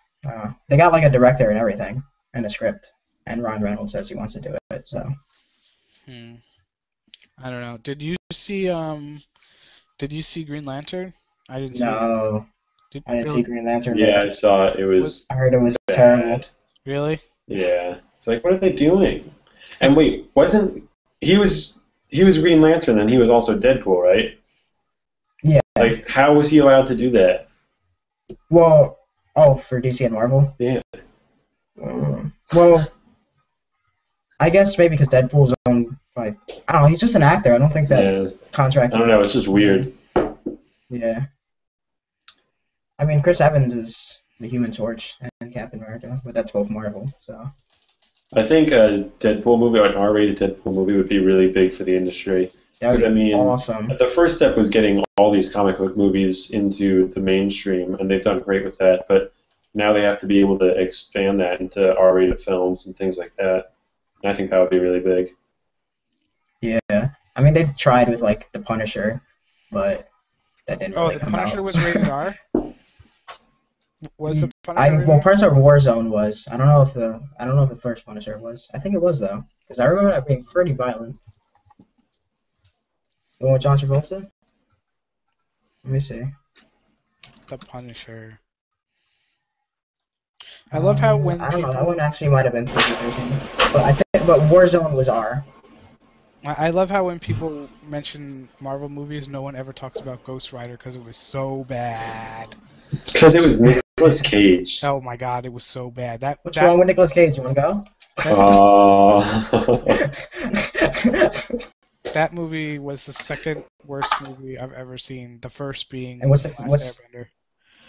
they got like a director and everything, and a script. And Ryan Reynolds says he wants to do it, so. I don't know. Did you see Green Lantern? I didn't see it. No. I didn't see Green Lantern. Yeah, I saw it. It was. I heard it was bad. terrible. Really? Yeah. It's like, what are they doing? And wait, wasn't he was Green Lantern, then he was also Deadpool, right? Yeah. Like, how was he allowed to do that? Well, for DC and Marvel? Yeah. Well, I guess maybe because Deadpool's owned by, I don't know, he's just an actor. I don't think that contract. I don't know, it's just weird. Yeah. I mean, Chris Evans is the Human Torch and Captain America, but that's both Marvel, so. I think a Deadpool movie, or an R-rated Deadpool movie, would be really big for the industry. That would be awesome. The first step was getting all these comic book movies into the mainstream, and they've done great with that, but now they have to be able to expand that into R-rated films and things like that. And I think that would be really big. Yeah. I mean, they tried with, like, The Punisher, but that didn't really come out. The Punisher was rated R? Was the Punisher rated R? Well, Punisher Warzone was. I don't know if the first Punisher was. I think it was, though. Because I remember that being pretty violent. The one with John Travolta? Let me see. The Punisher. I love how when I don't know, that one actually might have been PG-13. But Warzone was R. I love how when people mention Marvel movies, no one ever talks about Ghost Rider because it was so bad. It's because it was Nicolas Cage. Oh my god, it was so bad. What's wrong with Nicolas Cage? You want to go? That movie was the second worst movie I've ever seen. The first being and what's Airbender.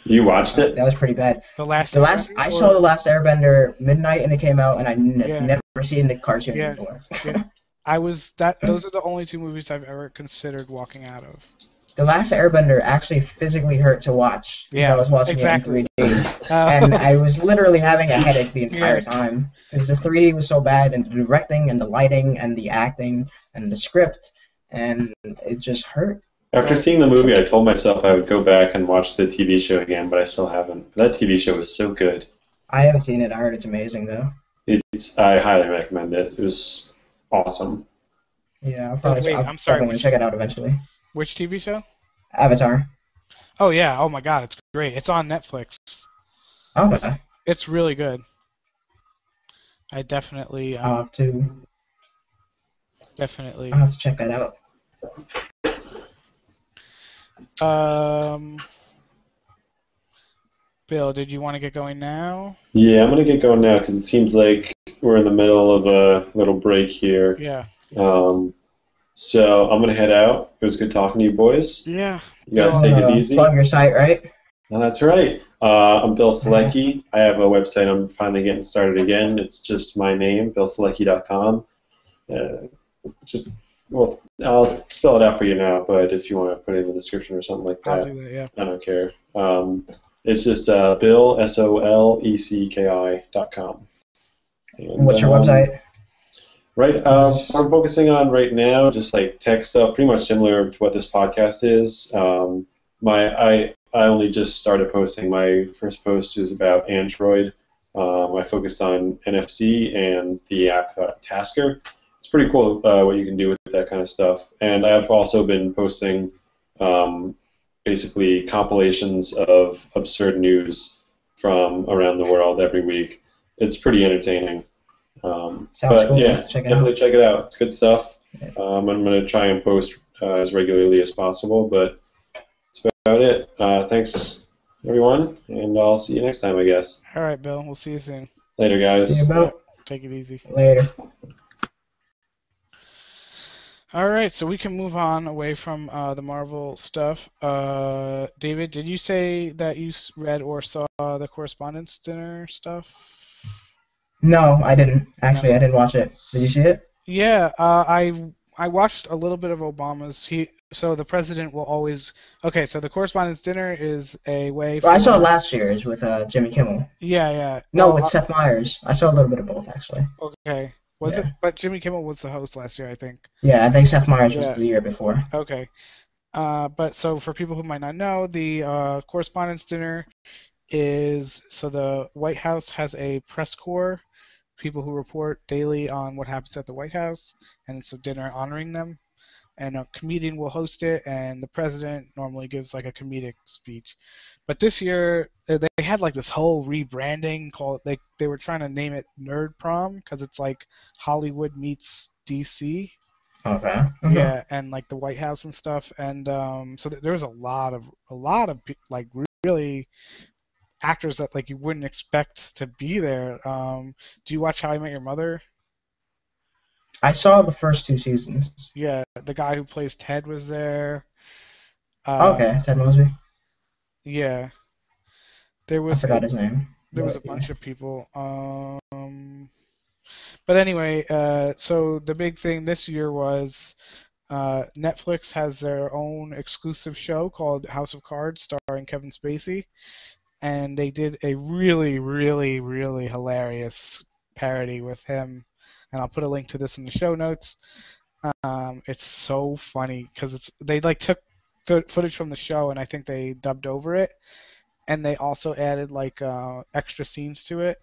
You watched it? That was pretty bad. I saw The Last Airbender midnight and it came out, and I never seen the cartoon before. Yeah. Those are the only two movies I've ever considered walking out of. The Last Airbender actually physically hurt to watch. Yeah, I was watching it in 3D. And I was literally having a headache the entire time. Because the 3D was so bad, and the directing, and the lighting, and the acting, and the script, and it just hurt. After seeing the movie, I told myself I would go back and watch the TV show again, but I still haven't. That TV show was so good. I haven't seen it. I heard it's amazing, though. I highly recommend it. It was awesome. Yeah, I'll definitely check it out eventually. Which TV show? Avatar. Oh, yeah. Oh, my God. It's great. It's on Netflix. Oh, okay. It's really good. I definitely... I'll have to... Definitely. I'll have to check that out. Bill, did you want to get going now? Yeah, I'm going to get going now because it seems like we're in the middle of a little break here. Yeah. So I'm going to head out. It was good talking to you boys. Yeah. You guys take it easy. Plug your site, right? Oh, that's right. I'm Bill Selecki. I have a website I'm finally getting started again. It's just my name, billselecki.com. I'll spell it out for you now, but if you want to put it in the description or something like that, I'll do that, yeah. I don't care. It's just Bill, SOLECKI.com. What's your website? Right, I'm focusing on right now just like tech stuff, pretty much similar to what this podcast is. I only just started posting. My first post is about Android. I focused on NFC and the app Tasker. It's pretty cool what you can do with that kind of stuff. And I've also been posting basically compilations of absurd news from around the world every week. It's pretty entertaining. Sounds But cool. yeah, Check it definitely out. check it out. It's good stuff. Yeah. I'm going to try and post as regularly as possible, but that's about it. Thanks, everyone, and I'll see you next time, I guess. All right, Bill. We'll see you soon. Later, See you guys. about Take it easy. later. All right, so we can move on away from the Marvel stuff. David, did you say that you read or saw the Correspondence Dinner stuff? No, I didn't. Actually, I didn't watch it. Did you see it? Yeah, I watched a little bit of Obama's. So the president will always. Okay, so the Correspondence Dinner is a way Well, I saw for. last year's with Jimmy Kimmel. Yeah. No, Well, with Seth Meyers. I saw a little bit of both, actually. okay. Was it? Yeah. But Jimmy Kimmel was the host last year, I think. Yeah, I think Seth Meyers was Yeah. the year before. Okay. But so for people who might not know, the Correspondence Dinner is so the White House has a press corps, people who report daily on what happens at the White House, and it's a dinner honoring them. And a comedian will host it, and the president normally gives like a comedic speech. But this year they had like this whole rebranding called they were trying to name it Nerd Prom because it's like Hollywood meets DC. Okay. Yeah, and like the White House and stuff, and so there was a lot of like really actors that like you wouldn't expect to be there. Do you watch How I Met Your Mother? I saw the first 2 seasons. Yeah, the guy who plays Ted was there. Okay, Ted Mosby. Yeah, there I was forgot his name. there was a But, bunch of people. But anyway, so the big thing this year was Netflix has their own exclusive show called House of Cards, starring Kevin Spacey, and they did a really, really, really hilarious parody with him. And I'll put a link to this in the show notes. It's so funny because they like took footage from the show and I think they dubbed over it, and they also added like extra scenes to it.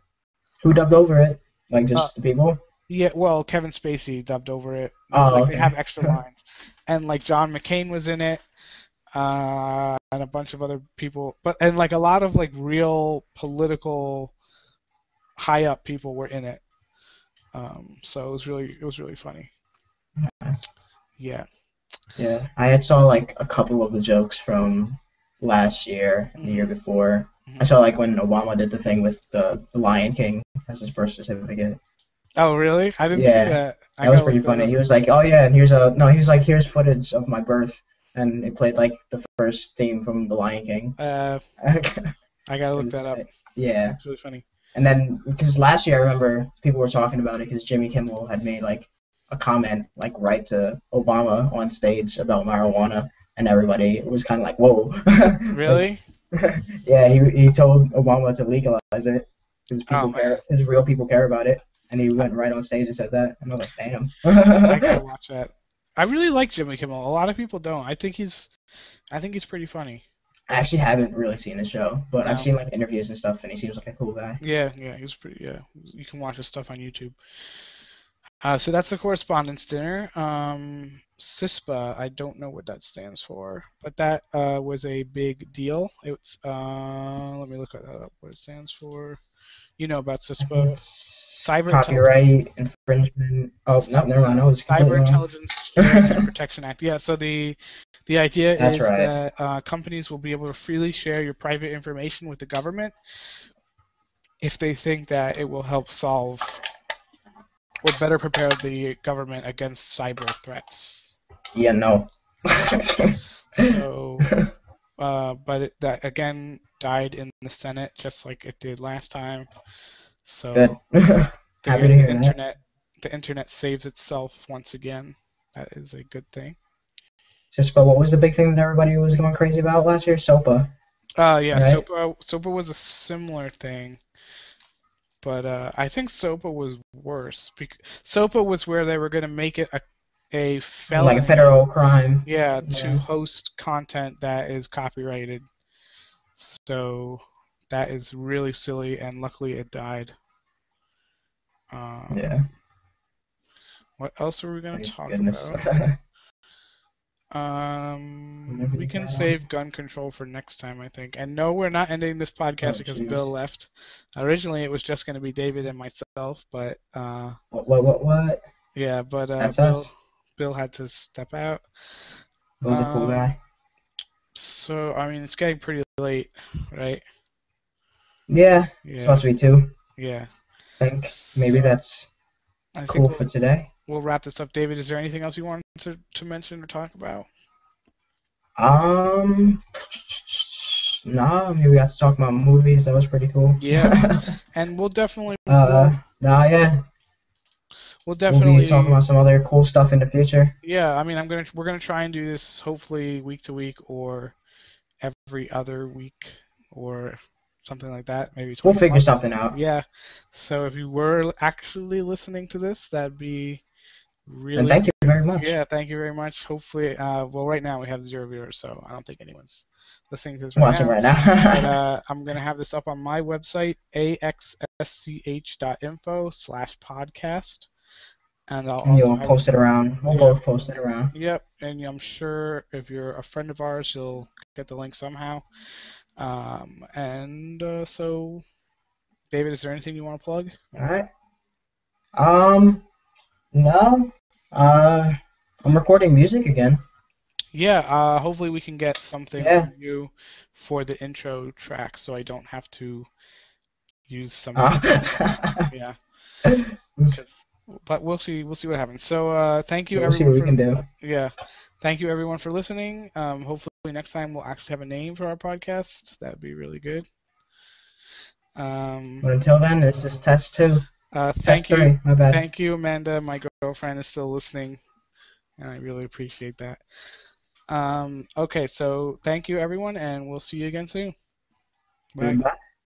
who dubbed over it? Like just the people? Yeah, well, Kevin Spacey dubbed over it. Oh, Like okay. they have extra lines, and like John McCain was in it, and a bunch of other people. And like a lot of like real political high up people were in it. So it was really funny. Nice. Yeah. Yeah, I had saw like a couple of the jokes from last year and the year before. I saw like when Obama did the thing with the Lion King as his birth certificate. Oh, really? I didn't see Yeah, that. that was pretty funny. He was like, "Oh yeah," and he was like, "Here's footage of my birth," and it played like the first theme from the Lion King. I gotta look that up. Yeah. It's really funny. And then because last year I remember people were talking about it because Jimmy Kimmel had made like a comment like right to Obama on stage about marijuana, and everybody was kind of like, "Whoa." Really? Yeah, he told Obama to legalize it because people man. care, because real people care about it, and he went right on stage and said that, and I was like, "Damn." I gotta watch that. I really like Jimmy Kimmel. A lot of people don't. I think he's pretty funny. I actually haven't really seen his show, but No. I've seen like interviews and stuff, and he seems like a cool guy. Yeah, he's pretty. Yeah, you can watch his stuff on YouTube. So that's the Correspondence Dinner. CISPA, I don't know what that stands for, but that was a big deal. It's let me look that up. What it stands for? You know about CISPA? Cyber Copyright infringement. Oh no, never mind. I was Cyber completely wrong. Intelligence and Protection Act. Yeah. So the idea That's is right. that companies will be able to freely share your private information with the government if they think that it will help solve or better prepare the government against cyber threats. Yeah, no. So, but that again died in the Senate just like it did last time. So Good. Happy to hear that. The internet saves itself once again. That is a good thing. CISPA, what was the big thing that everybody was going crazy about last year? SOPA. Yeah, Right? SOPA was a similar thing. But I think SOPA was worse. SOPA was where they were going to make it a felony. Like a federal crime. Yeah, to host content that is copyrighted. So that is really silly, and luckily it died. Yeah. What else are we going to Thank talk goodness. about? We can save gun control for next time, I think. And no, we're not ending this podcast because jeez. Bill left. Originally, it was just going to be David and myself, but What? yeah, but That's Bill us. Bill had to step out. Bill's a cool guy. So I mean, it's getting pretty late, right? Yeah, Yeah. it's supposed to be 2. Yeah. I think maybe that's I cool think for today. we'll wrap this up. David, is there anything else you wanted to mention or talk about? No, maybe we got to talk about movies. That was pretty cool. Yeah. And we'll definitely yeah. we'll We'll definitely be talking about some other cool stuff in the future. Yeah, I mean, we're gonna try and do this hopefully week to week or every other week or something like that. Maybe We'll 20 figure months. something out. Yeah. So if you were actually listening to this, that'd be really. And thank you very much. Yeah, thank you very much. Hopefully, well, right now we have 0 viewers, so I don't think anyone's listening to this right Watching now. right now. But I'm gonna have this up on my website, axsch.info/podcast. And I'll And also you'll have post it around. We'll Yeah. both post it around. Yep, and I'm sure if you're a friend of ours, you'll get the link somehow. So, David, is there anything you want to plug? All right. No. I'm recording music again. Yeah, hopefully we can get something Yeah. from you for the intro track, so I don't have to use some. Yeah. 'Cause- But we'll see. We'll see what happens. So, thank you We'll see everyone what we can do. Yeah, thank you everyone for listening. Hopefully next time we'll actually have a name for our podcast. That would be really good. But until then, this is test 2. Thank Test you, 3. My bad. thank you, Amanda. My girlfriend is still listening, and I really appreciate that. Okay, so thank you everyone, and we'll see you again soon. Bye. Goodbye.